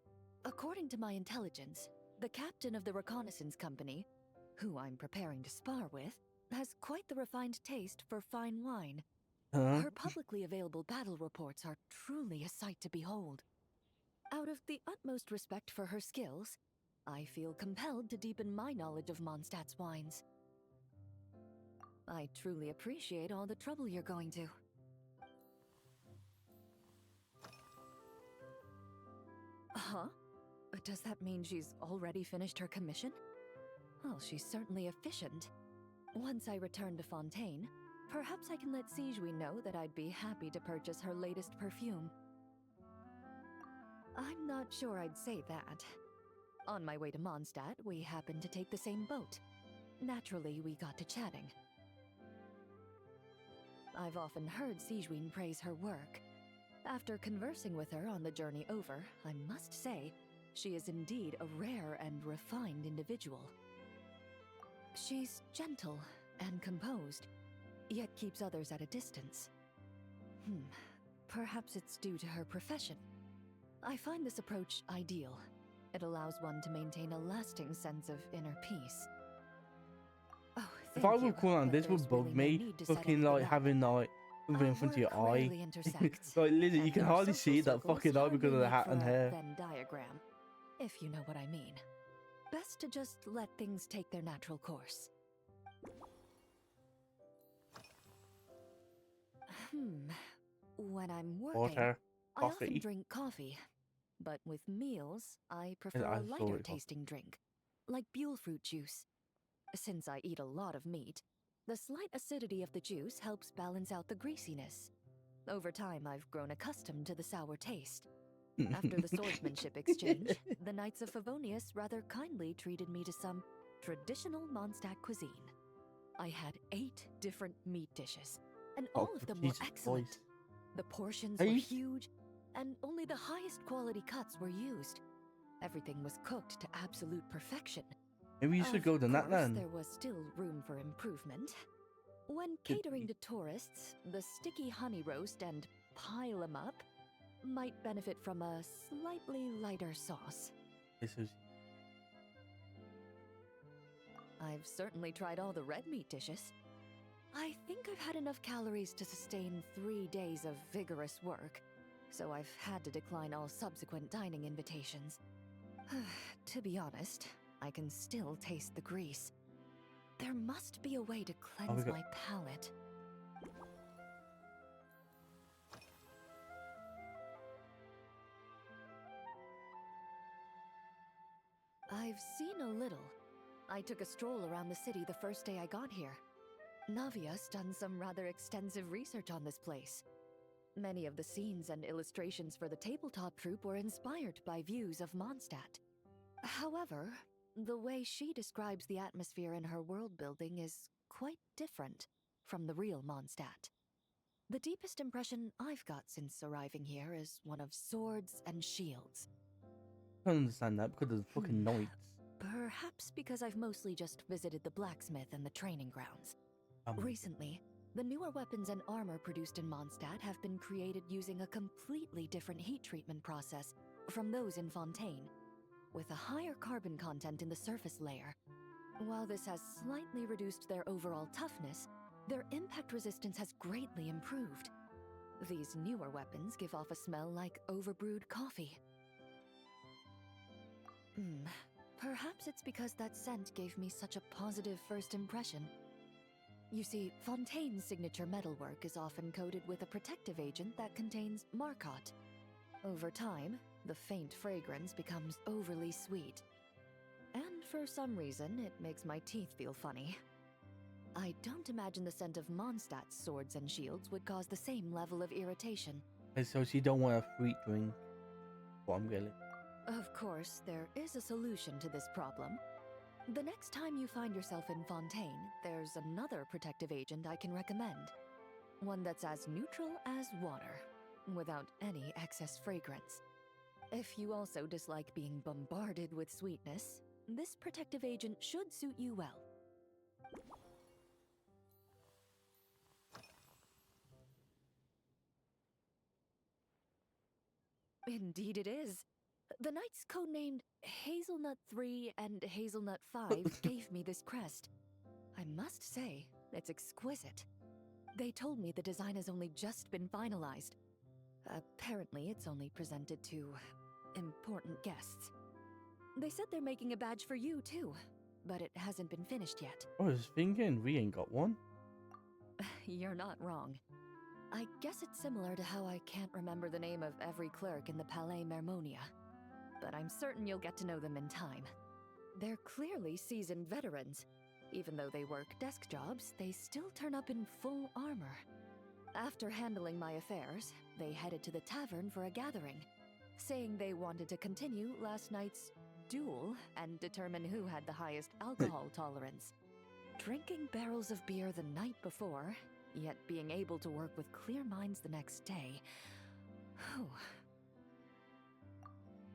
according to my intelligence, The captain of the reconnaissance company, who I'm preparing to spar with, has quite the refined taste for fine wine. Huh? Her publicly available battle reports are truly a sight to behold. Out of the utmost respect for her skills, I feel compelled to deepen my knowledge of Mondstadt's wines. I truly appreciate all the trouble you're going to. Huh? Does that mean she's already finished her commission? Well, she's certainly efficient. Once I return to Fontaine, perhaps I can let Sigewinne know that I'd be happy to purchase her latest perfume. I'm not sure I'd say that. On my way to Mondstadt, we happened to take the same boat. Naturally, we got to chatting. I've often heard Sigewinne praise her work. After conversing with her on the journey over, I must say, she is indeed a rare and refined individual. She's gentle and composed, yet keeps others at a distance. Perhaps it's due to her profession. I find this approach ideal. It allows one to maintain a lasting sense of inner peace. Oh, If thank I you, would call on but this would there's bug really no me. need to set Fucking anything like up. having like something in Our front of your work eye. rarely intersects, Like literally, you and can our hardly social see that circles fucking eye hardly because of the make hat for and a hair. Venn diagram, if you know what I mean. Best to just let things take their natural course. When I'm working, Water, I often coffee. drink coffee. But with meals, I And prefer I a saw lighter it. tasting drink, like Buell fruit juice. Since I eat a lot of meat, the slight acidity of the juice helps balance out the greasiness. Over time, I've grown accustomed to the sour taste. After the swordsmanship exchange, the Knights of Favonius rather kindly treated me to some traditional Mondstadt cuisine. I had 8 different meat dishes, and all of them were Jesus excellent. Christ. The portions were 8? huge, and only the highest quality cuts were used. Everything was cooked to absolute perfection. Maybe you should go to that Of course, then. there was still room for improvement. When catering to tourists, the sticky honey roast and pile 'em up might benefit from a slightly lighter sauce. This is I've certainly tried all the red meat dishes. I think I've had enough calories to sustain 3 days of vigorous work, so I've had to decline all subsequent dining invitations. To be honest, I can still taste the grease. There must be a way to cleanse got- my palate. I've seen a little. I took a stroll around the city the first day I got here. Navia's done some rather extensive research on this place. Many of the scenes and illustrations for the tabletop troupe were inspired by views of Mondstadt. However, the way she describes the atmosphere in her world building is quite different from the real Mondstadt. The deepest impression I've got since arriving here is one of swords and shields. I don't understand that because of the fucking knights. Perhaps because I've mostly just visited the blacksmith and the training grounds. Recently, the newer weapons and armor produced in Mondstadt have been created using a completely different heat treatment process from those in Fontaine, with a higher carbon content in the surface layer. While this has slightly reduced their overall toughness, their impact resistance has greatly improved. These newer weapons give off a smell like overbrewed coffee. Perhaps it's because that scent gave me such a positive first impression. You see, Fontaine's signature metalwork is often coated with a protective agent that contains Marcotte. Over time, the faint fragrance becomes overly sweet. And for some reason, it makes my teeth feel funny. I don't imagine the scent of Mondstadt's swords and shields would cause the same level of irritation. And so she don't want a fruit drink. What I'm getting. Of course, there is a solution to this problem. The next time you find yourself in Fontaine, there's another protective agent I can recommend. One that's as neutral as water, without any excess fragrance. If you also dislike being bombarded with sweetness, this protective agent should suit you well. Indeed it is. The knights codenamed Hazelnut 3 and Hazelnut 5 gave me this crest. I must say, it's exquisite. They told me the design has only just been finalized. Apparently, it's only presented to important guests. They said they're making a badge for you, too, but it hasn't been finished yet. I was thinking we ain't got one. You're not wrong. I guess it's similar to how I can't remember the name of every clerk in the Palais Mermonia. But I'm certain you'll get to know them in time. They're clearly seasoned veterans. Even though they work desk jobs, they still turn up in full armor. After handling my affairs, they headed to the tavern for a gathering, saying they wanted to continue last night's duel and determine who had the highest alcohol tolerance. Drinking barrels of beer the night before, yet being able to work with clear minds the next day. Whew.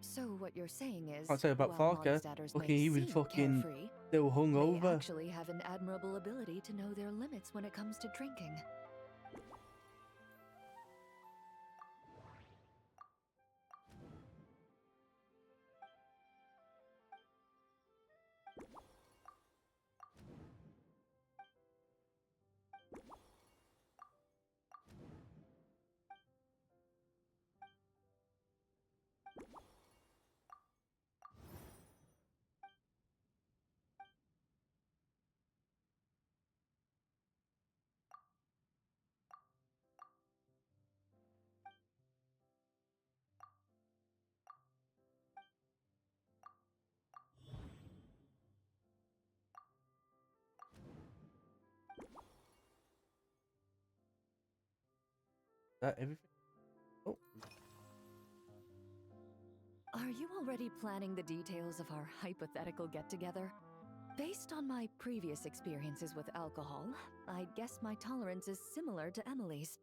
So what you're saying is, I'd say about while Farker. Mondstadters Okay, may he was seem fucking carefree, still they hungover. actually have an admirable ability to know their limits when it comes to drinking. That everything? Oh, Are you already planning the details of our hypothetical get-together? Based on my previous experiences with alcohol, I guess my tolerance is similar to Emily's.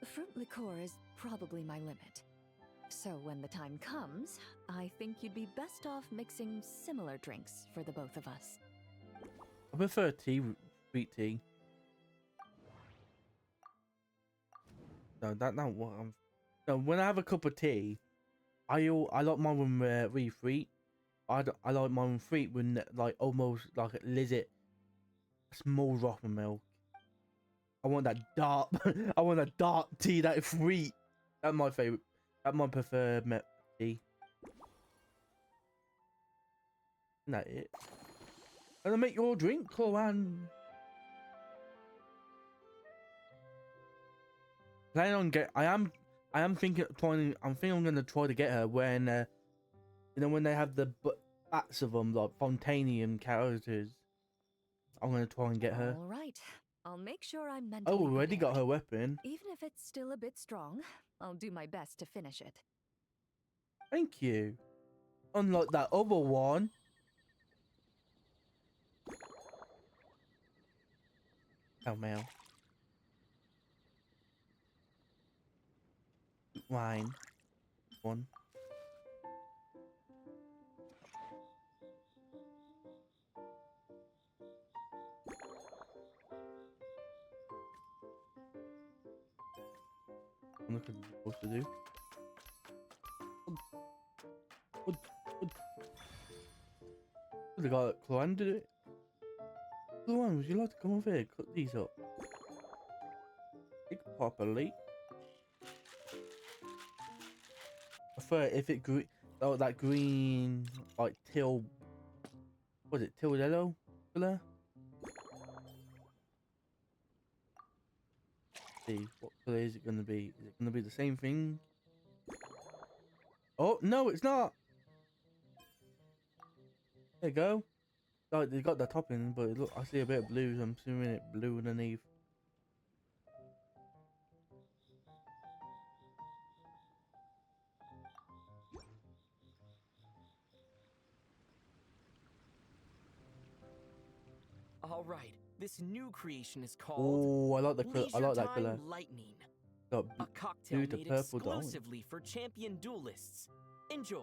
Fruit liqueur is probably my limit. So when the time comes, I think you'd be best off mixing similar drinks for the both of us. I prefer tea, sweet tea. No, that's not what I'm. No, when I have a cup of tea, I like mine with really sweet. I like mine with sweet with like almost like a lizard, small drop of milk. I want that dark. I want a dark tea that is sweet. That's my favorite. That's my preferred tea. Isn't that it? And I make your drink, Cloan. Planning on I am thinking I'm gonna try to get her when you know when they have the bats of them like Fontanian characters. I'm gonna try and get her. All right. I'll make sure I'm I mentally already got prepared. her weapon. Even if it's still a bit strong, I'll do my best to finish it. Thank you. Unlike that other one. Oh man. Wine. One. Look what you're supposed to do. They got Cloan to do it. Cloan, would you like to come over here? Cut these up. Pick properly. I prefer if it green, oh, that green, like teal. Was it teal yellow color? See, what color is it gonna be? Is it gonna be the same thing? Oh no, it's not. There you go. Like they got the topping, but look, I see a bit of blue. So I'm assuming it blue underneath. All right, this new creation is called Oh, I like the color. I Leisure like that Time color. Lightning, Got a cocktail blue to made purple down. exclusively for champion duelists. Enjoy.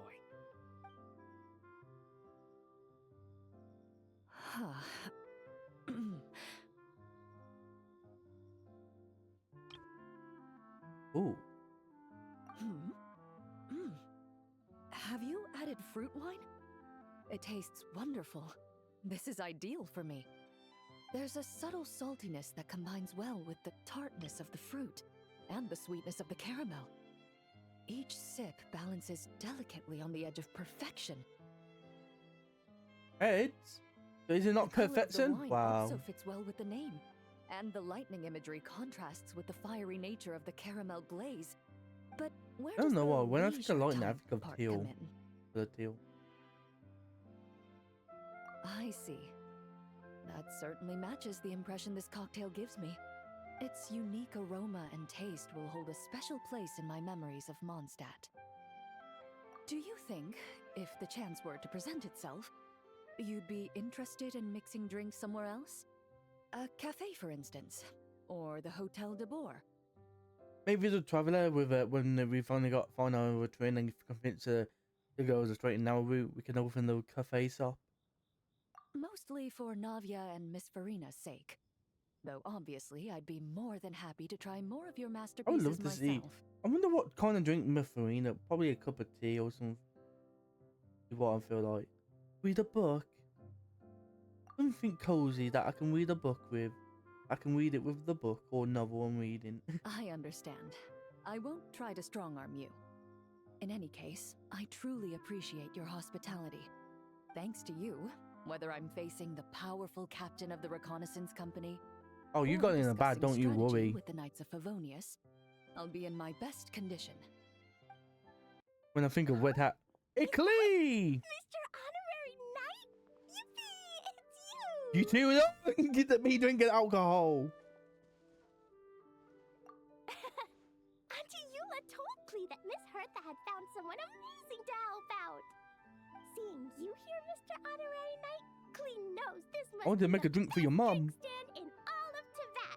Ooh. Have you added fruit wine? It tastes wonderful. This is ideal for me. There's a subtle saltiness that combines well with the tartness of the fruit and the sweetness of the caramel. Each sip balances delicately on the edge of perfection. Heads? So is it not The color of the perfection? wine Wow. also fits well with the name. And the lightning imagery contrasts with the fiery nature of the caramel glaze. But where I don't does know the why. When I think of leisure lightning, I time think of part teal. come in? The teal. I see. That certainly matches the impression this cocktail gives me. Its unique aroma and taste will hold a special place in my memories of Mondstadt. Do you think, if the chance were to present itself, you'd be interested in mixing drinks somewhere else? A cafe, for instance, or the Hotel de Boer. Maybe the traveler with when we find our train and convince the girls a straight and narrow route, we can open the cafe shop. Mostly for Navia and Miss Farina's sake. Though obviously I'd be more than happy to try more of your I would masterpieces love to myself. see. I wonder what kind of drink Miss Farina. Probably a cup of tea or something. Is what I feel like. Read a book. Something cozy that I can read a book with. I can read it with the book or novel I'm reading. I understand. I won't try to strong-arm you. In any case, I truly appreciate your hospitality. Thanks to you, whether I'm facing the powerful captain of the reconnaissance company, Oh, you or got it in a bag, discussing don't you strategy worry. with the Knights of Favonius, I'll be in my best condition. When I think of Red Hat. Ickley! Mr. Honorary Knight? Yippee! It's you! You too? Get me drinking alcohol. Auntie Eula told Klee that Miss Hertha had found someone amazing to help out. Seeing you here, Mr. Honorary Knight, Klee knows this must I want to be make the a drink for your best mum. drink stand in all of Teyvat.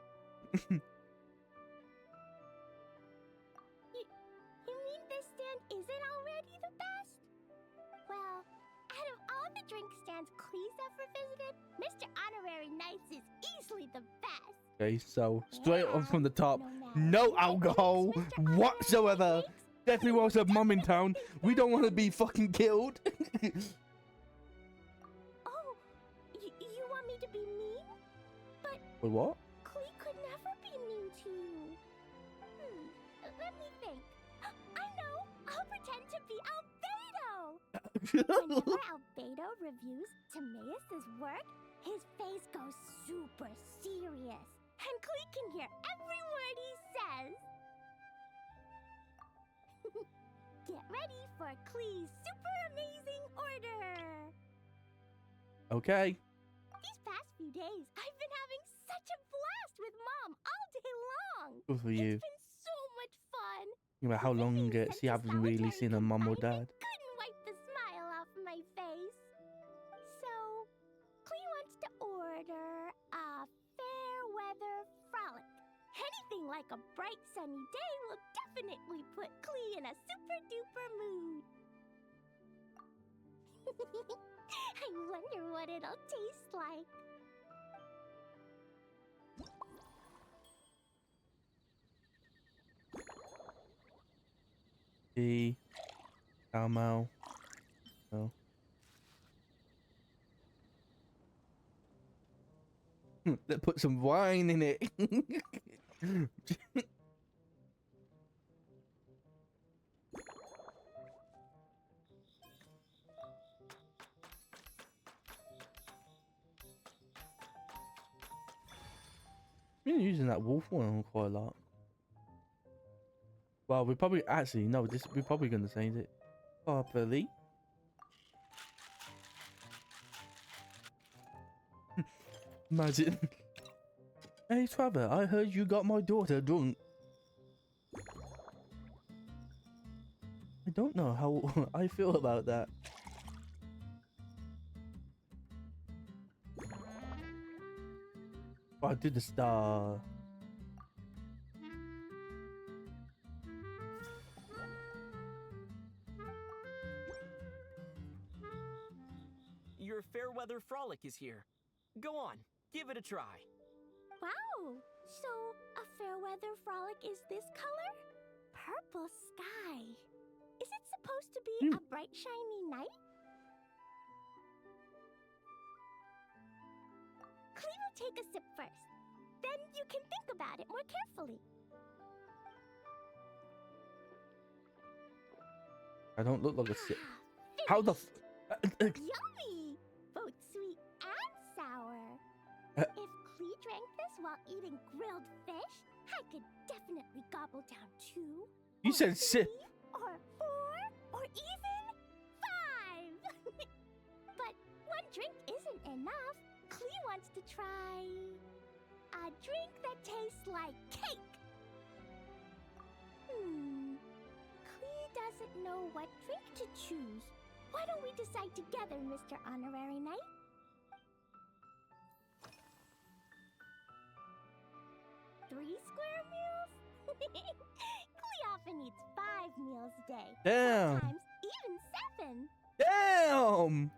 You mean this stand isn't already the best? Well, out of all the drink stands Klee's ever visited, Mr. Honorary Knight's is easily the best. Okay, so straight on from the top. No matter No what alcohol drinks Mr. Honorary whatsoever. Knight makes, Definitely wants a mum in town. We don't want to be fucking killed. Oh, you want me to be mean? But Wait, what? Klee could never be mean to you. Let me think. I know. I'll pretend to be Albedo. Whenever Albedo reviews Timaeus' work, his face goes super serious, and Klee can hear every word he says. Get ready for Klee's super amazing order. Okay. These past few days, I've been having such a blast with Mom all day long. Good for you. It's been so much fun. You know how long Living she since hasn't really solitary seen her mum or confinement dad. couldn't wipe the smile off my face. So, Klee wants to order a fair weather frolic. Anything like a bright sunny day will definitely put Klee in a super duper mood. I wonder what it'll taste like. Tea. Caramel. No. Let's put some wine in it. Been using that wolf one quite a lot. Well, we're probably actually no. We're probably gonna change it properly. Imagine. Hey Trevor, I heard you got my daughter drunk. I don't know how I feel about that. Oh, I did the star. Your Fairweather Frolic is here. Go on, give it a try. Wow! So, a fair weather frolic is this color? Purple sky. Is it supposed to be a bright, shiny night? Clee will take a sip first. Then you can think about it more carefully. I don't look like a sip. Ah, How the Yummy! Both sweet and sour. If Clee drank this while eating grilled fish, I could definitely gobble down 2. You or said sip. 3, or 4, or even 5. But one drink isn't enough. Clee wants to try a drink that tastes like cake. Clee doesn't know what drink to choose. Why don't we decide together, Mr. Honorary Knight? Three square meals? Clee often eats 5 meals a day. Damn. Sometimes even 7. Damn.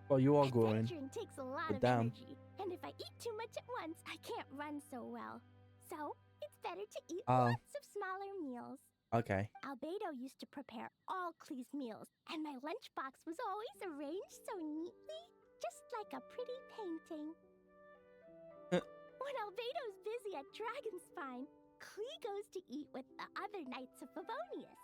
Well, you are growing. Adventuring takes a lot But of damn. energy, and if I eat too much at once, I can't run so well. So, it's better to eat Oh. lots of smaller meals. Okay. Albedo used to prepare all Clee's meals, and my lunchbox was always arranged so neatly, just like a pretty painting. When Albedo's busy at Dragonspine, Clee goes to eat with the other Knights of Favonius.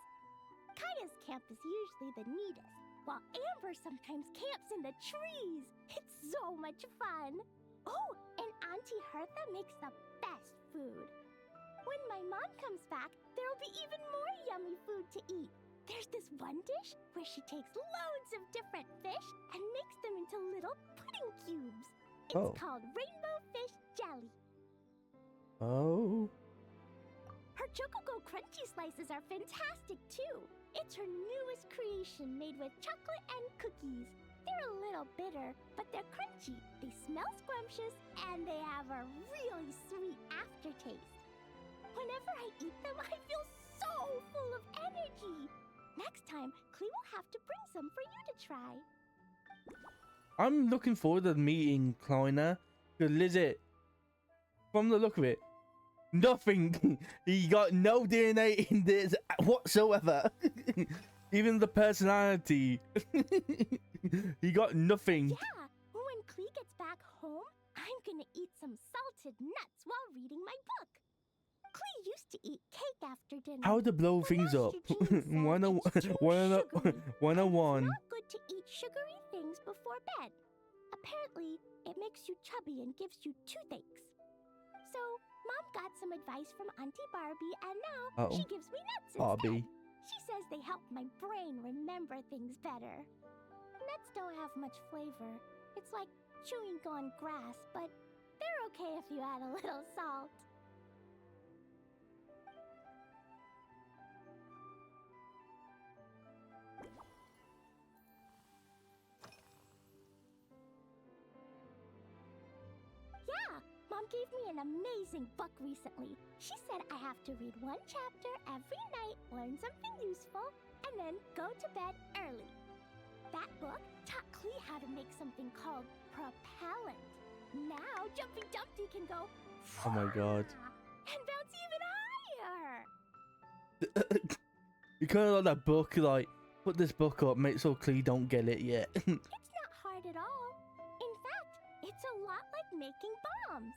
Kaya's camp is usually the neatest, while Amber sometimes camps in the trees. It's so much fun. Oh, and Auntie Hertha makes the best food. When my mom comes back, there'll be even more yummy food to eat. There's this one dish where she takes loads of different fish and makes them into little pudding cubes. It's called rainbow fish jelly. Oh. Her Chocogo Crunchy Slices are fantastic too. It's her newest creation made with chocolate and cookies. They're a little bitter, but they're crunchy. They smell scrumptious, and they have a really sweet aftertaste. Whenever I eat them, I feel so full of energy. Next time, Clee will have to bring some for you to try. I'm looking forward to meeting Kleiner. Because Lizzie, from the look of it, nothing. He got no DNA in this whatsoever. Even the personality. He got nothing. Yeah, when Clee gets back home, I'm gonna eat some salted nuts while reading my book. Clee used to eat cake after dinner. How to blow but things up. Master Jean said 101. it's too sugary, 101. It's not good to eat sugary things before bed. Apparently, it makes you chubby and gives you toothaches. So, Mom got some advice from Auntie Barbie, and now she gives me nuts Barbie. instead. She says they help my brain remember things better. Nuts don't have much flavor. It's like chewing on grass, but they're okay if you add a little salt. Yeah, Mom gave me an amazing book recently. She said I have to read 1 chapter every night, learn something useful, and then go to bed early. That book taught Clee how to make something called propellant. Now Jumpy Dumpty can go Oh my god. and bounce even higher. You kind of like that book, like, put this book up, make sure Clee don't get it yet. It's not hard at all. In fact, it's a lot like making bombs.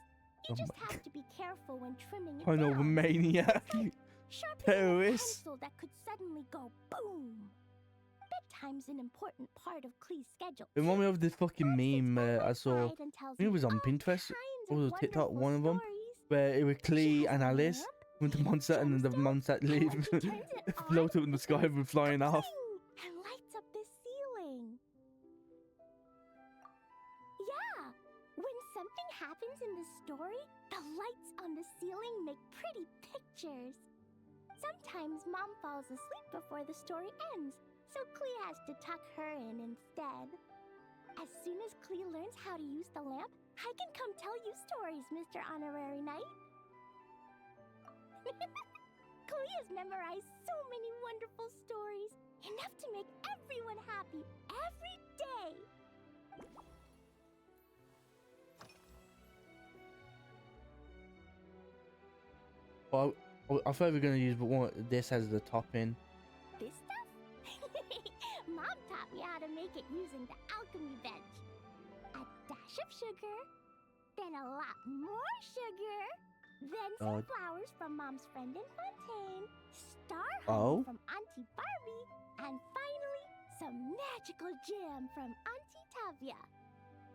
You Oh just my have to be careful when trimming it I know, down. maniac. It's like sharpening a Terrorist. pencil that could suddenly go boom. Bedtime's an important part of Clee's schedule. Remind me too. of this fucking Mom sits meme by my I saw. side and tells I think it me was on all Pinterest kinds or of TikTok, wonderful one of them, stories. where it was She Clee has and a Alice lamp with the monster, and then the gemstone, monster and when leave, she turns it on, float up in the sky it and flying goes off. bling and lights up the ceiling. Yeah, when something happens in the story, the lights on the ceiling make pretty pictures. Sometimes Mom falls asleep before the story ends, so Clee has to tuck her in instead. As soon as Clee learns how to use the lamp, I can come tell you stories, Mr. Honorary Knight. Clee has memorized so many wonderful stories, enough to make everyone happy every day. Well, I thought we were gonna use one this as the topping. This stuff? make it using the alchemy bench. A dash of sugar, then a lot more sugar, then some flowers from Mom's friend in Fontaine, star honey from Auntie Barbie, and finally, some magical jam from Auntie Tavia.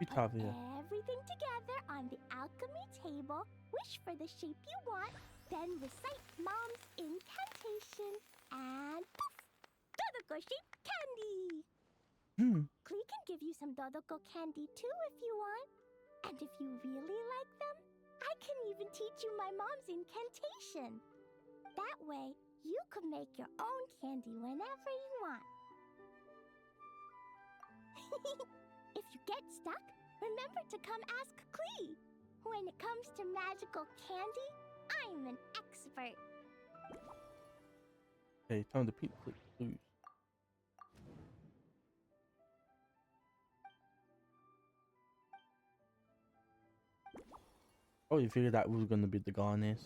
Put everything together on the alchemy table, wish for the shape you want, then recite Mom's incantation, and poof! Dodoko-shaped candy! Klee can give you some Dodoko candy too if you want. And if you really like them, I can even teach you my mom's incantation. That way, you can make your own candy whenever you want. If you get stuck, remember to come ask Klee. When it comes to magical candy, I'm an expert. Okay, time to click loose. Oh, you figured that was gonna be the garnish.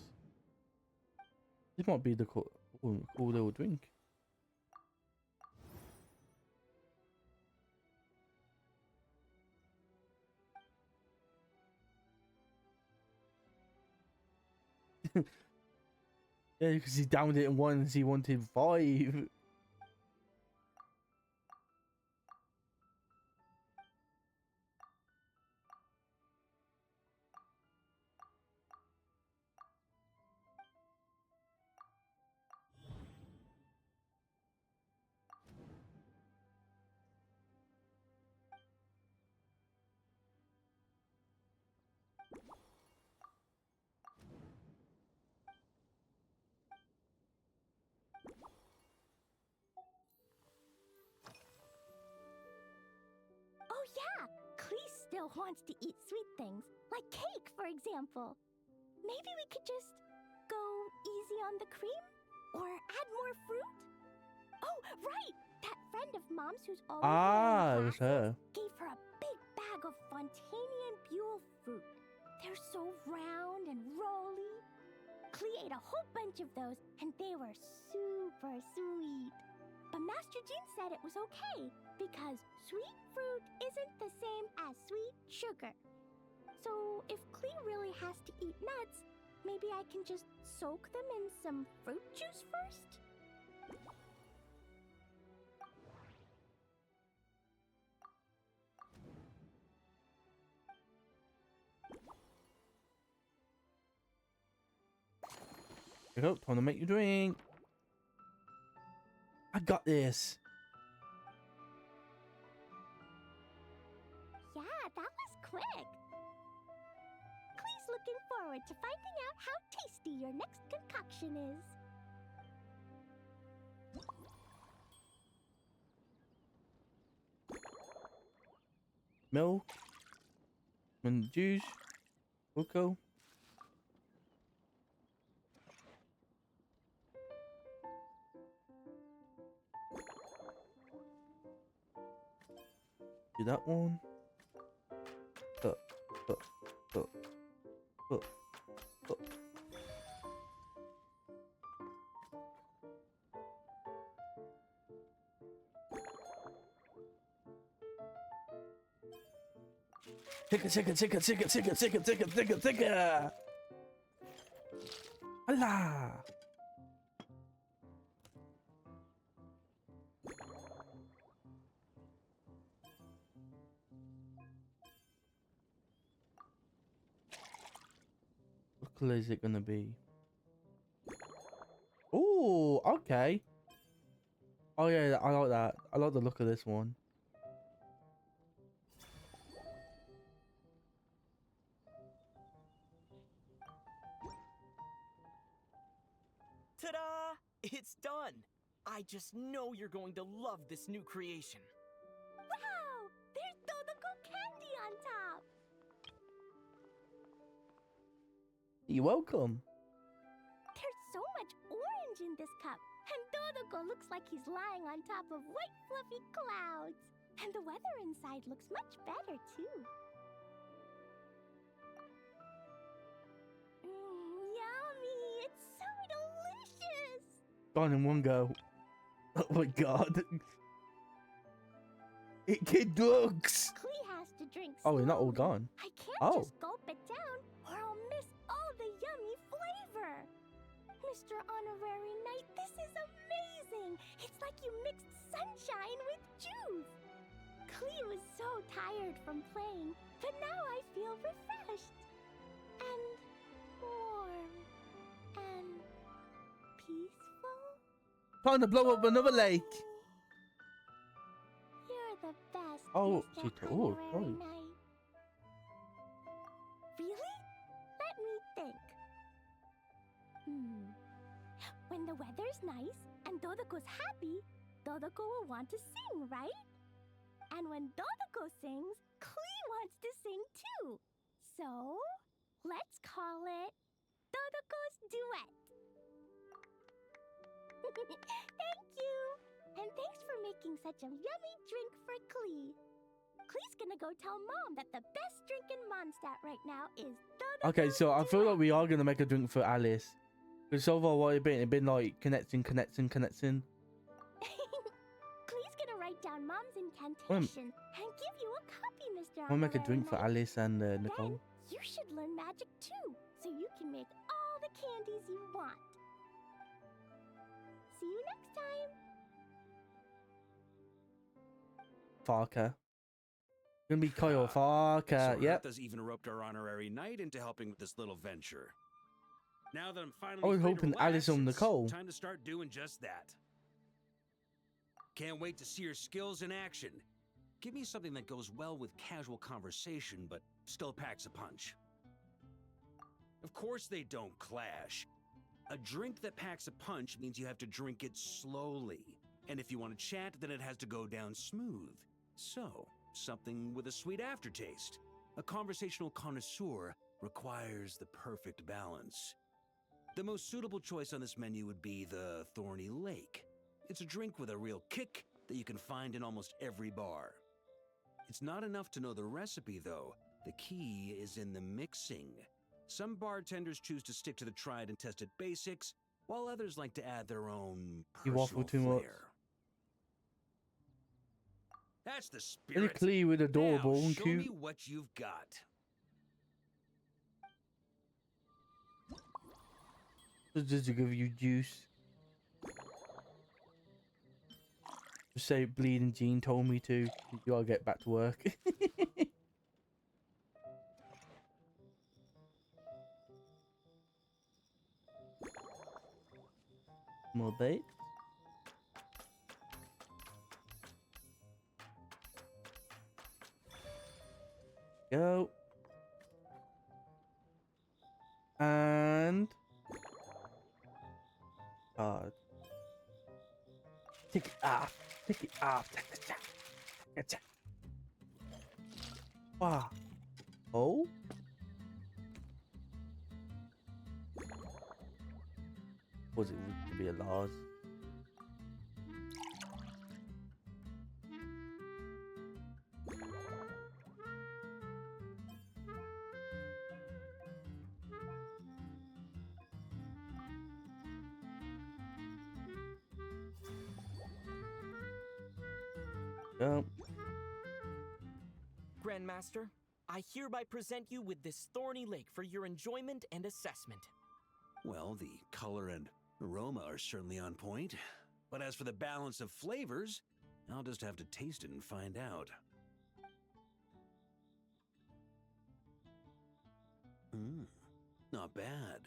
This might be the cool little drink. Yeah, because he downed it in once, he wanted 5. Oh yeah, Klee still wants to eat sweet things, like cake, for example. Maybe we could just go easy on the cream? Or add more fruit? Oh, right! That friend of Mom's who's always it was her. Gave her a big bag of Fontanian Buell fruit. They're so round and rolly. Klee ate a whole bunch of those, and they were super sweet. But Master Jean said it was okay, because sweet fruit isn't the same as sweet sugar. So if Klee really has to eat nuts, maybe I can just soak them in some fruit juice first? Here you go, time to make your drink. I got this. Yeah, that was quick. Klee's looking forward to finding out how tasty your next concoction is. Milk. And juice. Cocoa. Do that one. Ticka. Allah. What color is it gonna be? Oh, okay. Oh yeah, I like that. I like the look of this one. Ta-da! It's done! I just know you're going to love this new creation. Wow! There's Dodoko candy on top! You're welcome. There's so much orange in this cup, and Dodoko looks like he's lying on top of white fluffy clouds. And the weather inside looks much better, too. Yummy! It's so delicious! Gone in one go. Oh my god. It kid drugs. Klee has to drink Oh, they're not all slowly. gone. I can't Oh. just gulp it down or I'll miss all the yummy flavor. Mr. Honorary Knight, this is amazing. It's like you mixed sunshine with juice. Klee was so tired from playing, but now I feel refreshed. And warm. And peaceful. Trying to blow up another lake. You're the best, Oh, Mr. she told. Honorary Oh. Knight. Really? Let me think. When the weather's nice and Dodoko's happy, Dodoko will want to sing, right? And when Dodoko sings, Klee wants to sing too. So, let's call it Dodoko's Duet. Thank you! And thanks for making such a yummy drink for Klee. Klee's gonna go tell Mom that the best drink in Mondstadt right now is Dodoko's Okay, so I feel like we are gonna make a drink for Alice. Because so far what it's been like connecting. Klee's gonna write down Mom's incantation and give you a copy, Mr. I'll make a Honorary drink for Knight. Alice and Then Nicole. you should learn magic too, so you can make all the candies you want. See you next time. Farker. Gonna be Kyle Farker. So Yep. Hertha's even roped our honorary knight into helping with this little venture. Now that I'm finally I was free to hoping relax, Alice on it's Nicole. time to start doing just that. Can't wait to see your skills in action. Give me something that goes well with casual conversation, but still packs a punch. Of course they don't clash. A drink that packs a punch means you have to drink it slowly. And if you want to chat, then it has to go down smooth. So, something with a sweet aftertaste. A conversational connoisseur requires the perfect balance. The most suitable choice on this menu would be the Thorny Lake. It's a drink with a real kick that you can find in almost every bar. It's not enough to know the recipe, though. The key is in the mixing. Some bartenders choose to stick to the tried and tested basics, while others like to add their own You waffle personal too much. flair. That's the Very spirit. clear with adorable Now, and show me cute. what you've got. Just to give you juice. Just say Bleeding Jean told me to. You gotta get back to work. More bait. Go. And card. Take it off. Take it off. Gotcha. Wow. Oh. Was it to be a loss? Go. Grandmaster, I hereby present you with this Thorny Lake for your enjoyment and assessment. Well, the color and aroma are certainly on point. But as for the balance of flavors, I'll just have to taste it and find out. Not bad.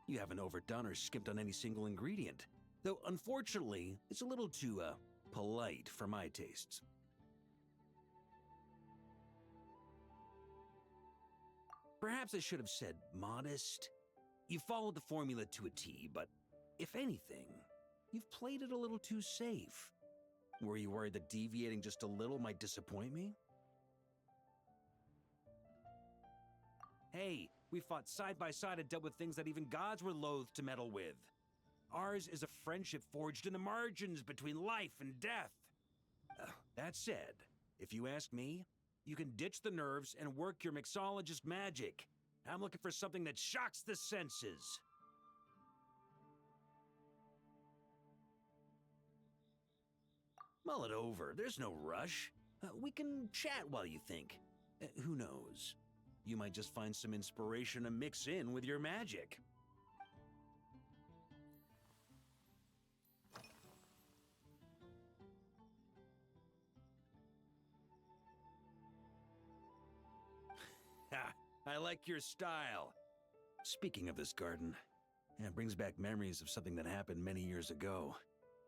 You haven't overdone or skimped on any single ingredient. Though, unfortunately, it's a little too, polite for my tastes. Perhaps I should have said modest. You followed the formula to a T, but if anything, you've played it a little too safe. Were you worried that deviating just a little might disappoint me? Hey, we fought side by side and dealt with things that even gods were loath to meddle with. Ours is a friendship forged in the margins between life and death. That said, if you ask me, you can ditch the nerves and work your mixologist magic. I'm looking for something that shocks the senses. Mull it over. There's no rush. We can chat while you think. Who knows? You might just find some inspiration to mix in with your magic. Ha! I like your style. Speaking of this garden, it brings back memories of something that happened many years ago.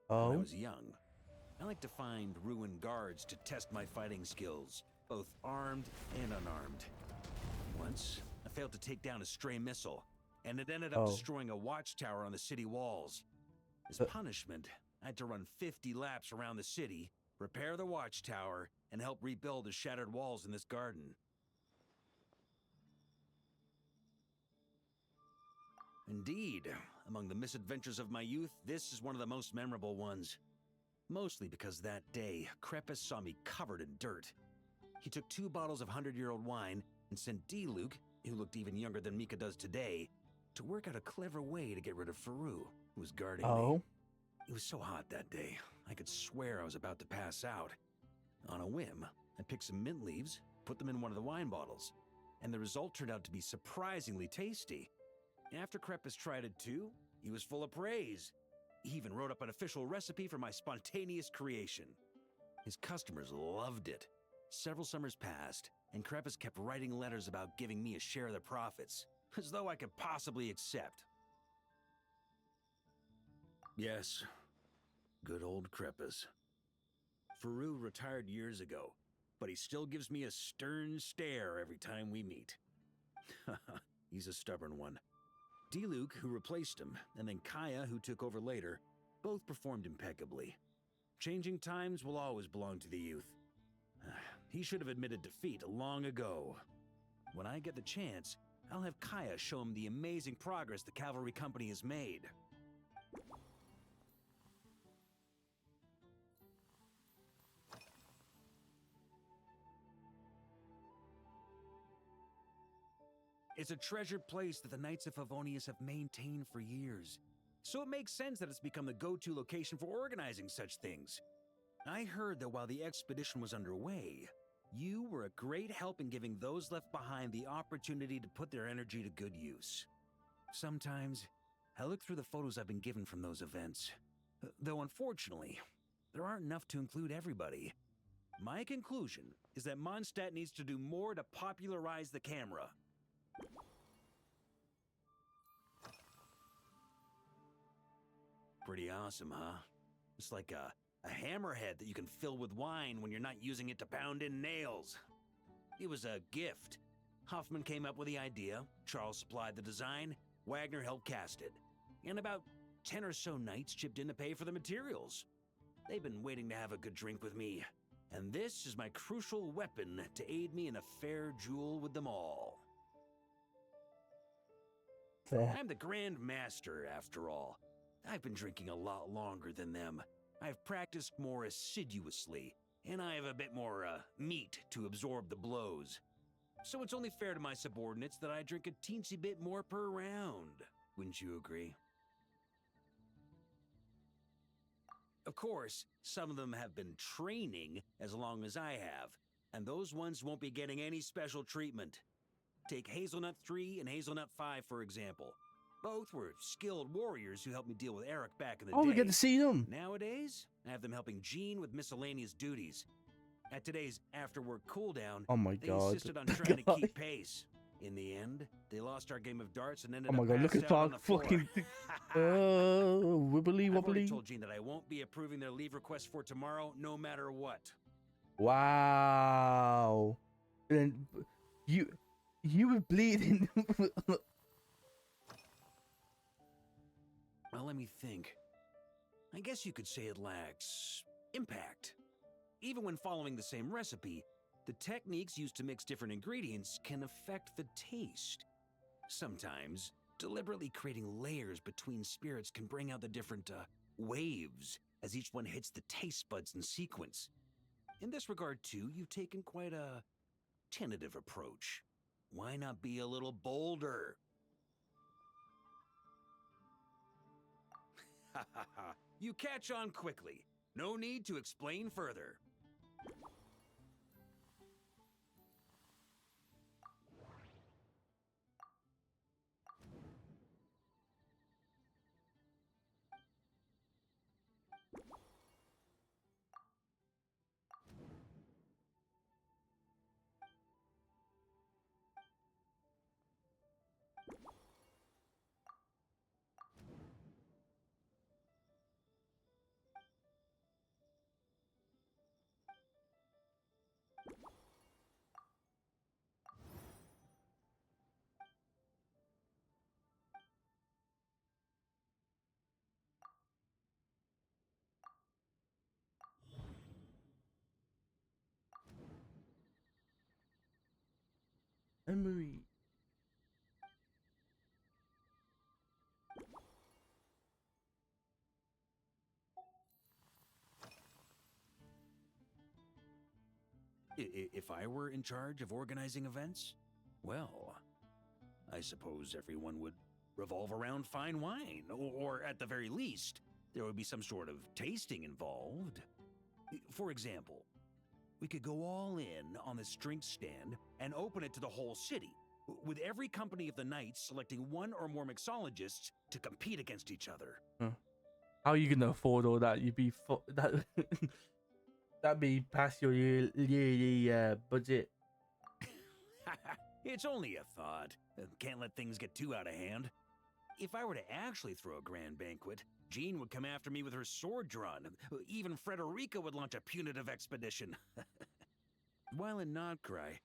When I Oh, was young, I like to find ruined guards to test my fighting skills, both armed and unarmed. Once, I failed to take down a stray missile, and it ended up Oh. destroying a watchtower on the city walls. As Uh. punishment, I had to run 50 laps around the city, repair the watchtower, and help rebuild the shattered walls in this garden. Indeed, among the misadventures of my youth, this is one of the most memorable ones. Mostly because that day, Crepus saw me covered in dirt. He took 2 bottles of 100-year-old wine and sent D-Luke, who looked even younger than Mika does today, to work out a clever way to get rid of Faru, who was guarding me. oh, It was so hot that day, I could swear I was about to pass out. On a whim, I picked some mint leaves, put them in one of the wine bottles, and the result turned out to be surprisingly tasty. After Crepus tried it too, he was full of praise. He even wrote up an official recipe for my spontaneous creation. His customers loved it. Several summers passed, and Crepus kept writing letters about giving me a share of the profits, as though I could possibly accept. Yes, good old Crepus. Faru retired years ago, but he still gives me a stern stare every time we meet. He's a stubborn one. D-Luke, who replaced him, and then Kaya, who took over later, both performed impeccably. Changing times will always belong to the youth. He should have admitted defeat long ago. When I get the chance, I'll have Kaya show him the amazing progress the Cavalry Company has made. It's a treasured place that the Knights of Favonius have maintained for years. So it makes sense that it's become the go-to location for organizing such things. I heard that while the expedition was underway, you were a great help in giving those left behind the opportunity to put their energy to good use. Sometimes, I look through the photos I've been given from those events. Though unfortunately, there aren't enough to include everybody. My conclusion is that Mondstadt needs to do more to popularize the camera. Pretty awesome, huh? It's like a hammerhead that you can fill with wine when you're not using it to pound in nails. It was a gift. Hoffman came up with the idea, Charles supplied the design, Wagner helped cast it. And about 10 or so knights chipped in to pay for the materials. They've been waiting to have a good drink with me, and this is my crucial weapon to aid me in a fair duel with them all. fair. I'm the Grand Master, after all. I've been drinking a lot longer than them. I've practiced more assiduously, and I have a bit more, meat to absorb the blows. So it's only fair to my subordinates that I drink a teensy bit more per round. Wouldn't you agree? Of course, some of them have been training as long as I have, and those ones won't be getting any special treatment. Take Hazelnut 3 and Hazelnut 5, for example. Both were skilled warriors who helped me deal with Eric back in the Oh, day. we get to see them. Nowadays, I have them helping Jean with miscellaneous duties. At today's after-work cooldown, Oh my they god. insisted on trying to keep pace. In the end, they lost our game of darts and ended Oh my up god, look passed at out on that the floor. fucking wibbly I've already wobbly. told Jean that I won't be approving their leave request for tomorrow, no matter what. Wow. And you were bleeding. Well, let me think. I guess you could say it lacks impact. Even when following the same recipe, the techniques used to mix different ingredients can affect the taste. Sometimes, deliberately creating layers between spirits can bring out the different waves as each one hits the taste buds in sequence. In this regard, too, you've taken quite a tentative approach. Why not be a little bolder? Ha ha ha. You catch on quickly. No need to explain further. If I were in charge of organizing events, well, I suppose everyone would revolve around fine wine, or at the very least, there would be some sort of tasting involved. For example, we could go all in on this drink stand and open it to the whole city, with every company of the Knights selecting one or more mixologists to compete against each other. How are you gonna afford all that? You'd be that that'd be past your yearly budget. It's only a thought. Can't let things get too out of hand. If I were to actually throw a grand banquet, Jean would come after me with her sword drawn. Even Frederica would launch a punitive expedition. While in Notcry,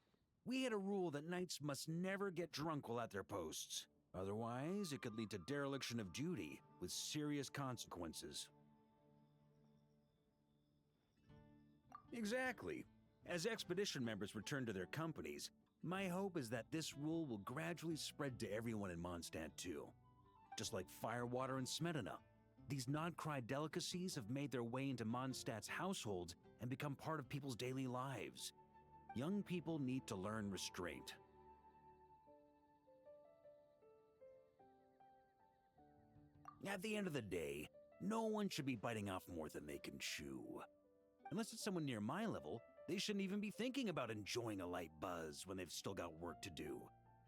we had a rule that knights must never get drunk while at their posts. Otherwise, it could lead to dereliction of duty, with serious consequences. Exactly. As expedition members return to their companies, my hope is that this rule will gradually spread to everyone in Mondstadt too. Just like Firewater and Smedina, these Notcry delicacies have made their way into Mondstadt's households and become part of people's daily lives. Young people need to learn restraint. At the end of the day, no one should be biting off more than they can chew. Unless it's someone near my level, they shouldn't even be thinking about enjoying a light buzz when they've still got work to do.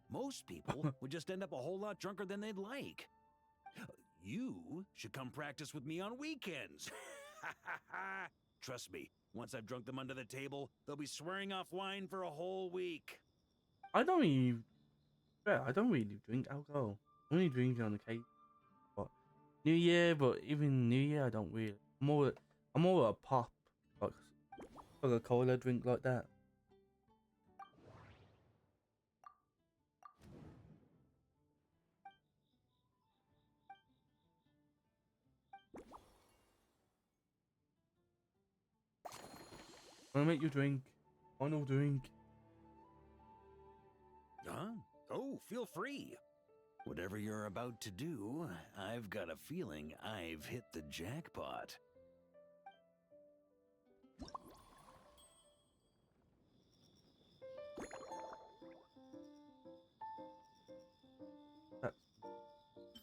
Most people would just end up a whole lot drunker than they'd like. You should come practice with me on weekends. Trust me, once I've drunk them under the table, they'll be swearing off wine for a whole week. I don't really drink alcohol. I only drink on occasion. But New Year, but even New Year, I don't really. I'm more a pop, like a cola drink like that. Wanna make you drink? I no drink. Huh? Oh, feel free. Whatever you're about to do, I've got a feeling I've hit the jackpot.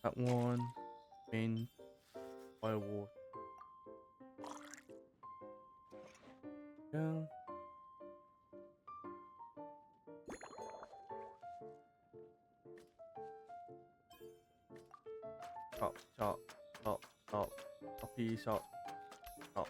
That one, in Firewall. Yeah. Chop, chop, chop, chop, choppy, chop, chop.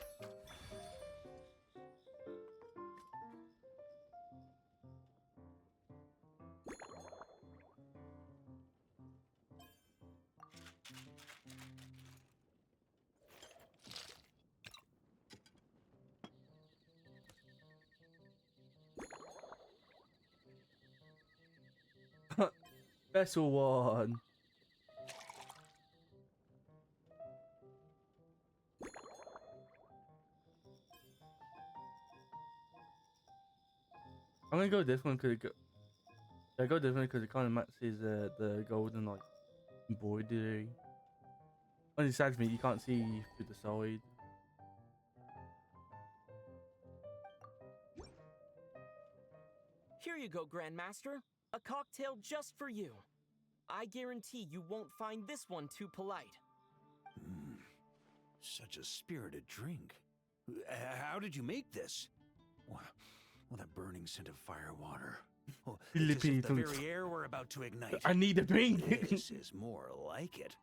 Special one. I'm gonna go with this one because I go this one because it kind of matches the golden like embroidery. Only sad to me, you can't see through the side. Here you go, Grandmaster. A cocktail just for you. I guarantee you won't find this one too polite. Such a spirited drink. How did you make this? Well, that burning scent of firewater. Oh, it's as if the very air we're about to ignite. I need a drink. This is more like it.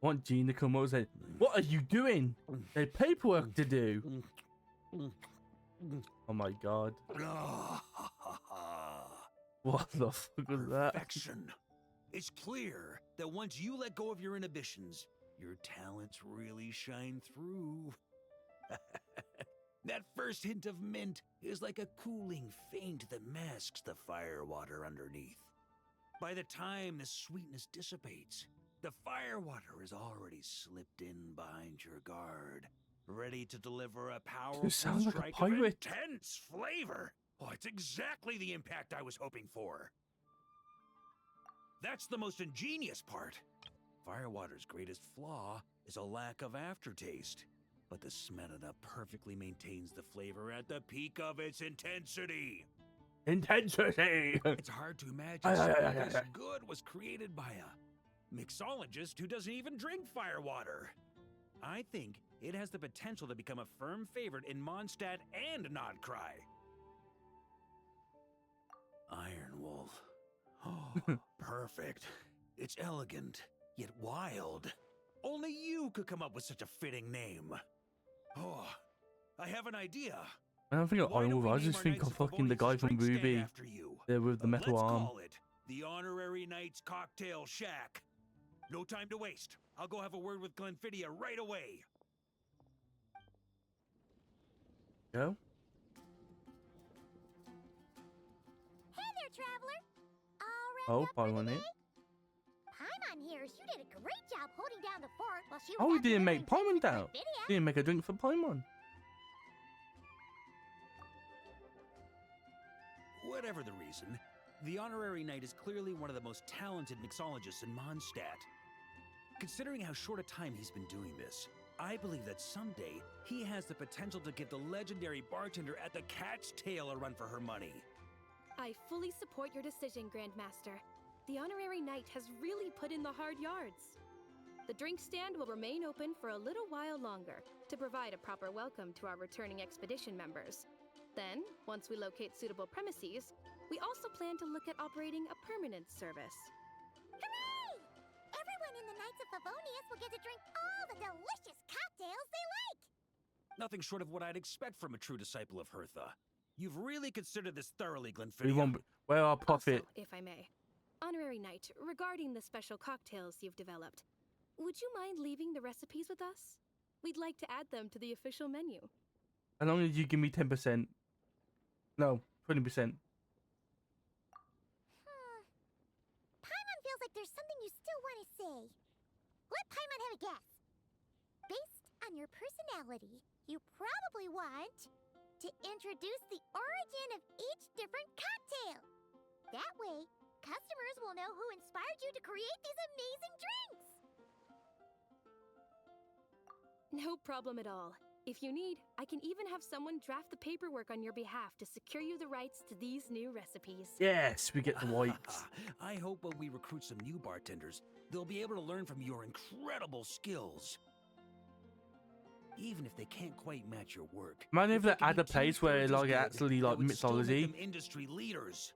I want Jean to come over and say, "What are you doing? There's paperwork to do." Oh my god. What the fuck was that? Perfection. It's clear that once you let go of your inhibitions, your talents really shine through. That first hint of mint is like a cooling feint that masks the firewater underneath. By the time the sweetness dissipates, the firewater has already slipped in behind your guard, ready to deliver a powerful sounds like a strike of pirate. intense flavor. Oh, it's exactly the impact I was hoping for. That's the most ingenious part. Firewater's greatest flaw is a lack of aftertaste. but the Smetana perfectly maintains the flavor at the peak of its intensity. Intensity! It's hard to imagine something this good was created by a mixologist who doesn't even drink firewater. I think it has the potential to become a firm favorite in Mondstadt and Nodcry. Iron Wolf. Oh, perfect. It's elegant, yet wild. Only you could come up with such a fitting name. Oh, I have an idea. I don't think of Iron Wolf, I just think of fucking the guy from Ruby. There with the metal arm. Let's call it the Honorary Knights Cocktail Shack. No time to waste. I'll go have a word with Glenfiddich right away. Go. Hey there, traveler. Oh, All wrapped up for Paimon the it. day? Paimon hears you did a great job holding down the fort while she was Oh, we out didn't delivering make Paimon things to down. Glenfiddich. Didn't make a drink for Paimon. Whatever the reason, the Honorary Knight is clearly one of the most talented mixologists in Mondstadt. Considering how short a time he's been doing this, I believe that someday he has the potential to give the legendary bartender at the Cat's Tail a run for her money. I fully support your decision, Grandmaster. The Honorary Knight has really put in the hard yards. The drink stand will remain open for a little while longer to provide a proper welcome to our returning expedition members. Then, once we locate suitable premises, we also plan to look at operating a permanent service. Hooray! Everyone in the Knights of Favonius will get to drink all the delicious cocktails they like. Nothing short of what I'd expect from a true disciple of Hertha. You've really considered this thoroughly, We Glenfiddich. want where our profit. Also, if I may, Honorary Knight, regarding the special cocktails you've developed, would you mind leaving the recipes with us? We'd like to add them to the official menu. As long as you give me 10%. No, 20%. Paimon feels like there's something you still want to say. Let Paimon have a guess. Based on your personality, you probably want to introduce the origin of each different cocktail. That way, customers will know who inspired you to create these amazing drinks. No problem at all. If you need, I can even have someone draft the paperwork on your behalf to secure you the rights to these new recipes. Yes, we get the wipes. I hope when we recruit some new bartenders, they'll be able to learn from your incredible skills. Even if they can't quite match your work. Imagine if they could add be a place two-thirds where as like good, actually that like would still make mixology. them industry leaders.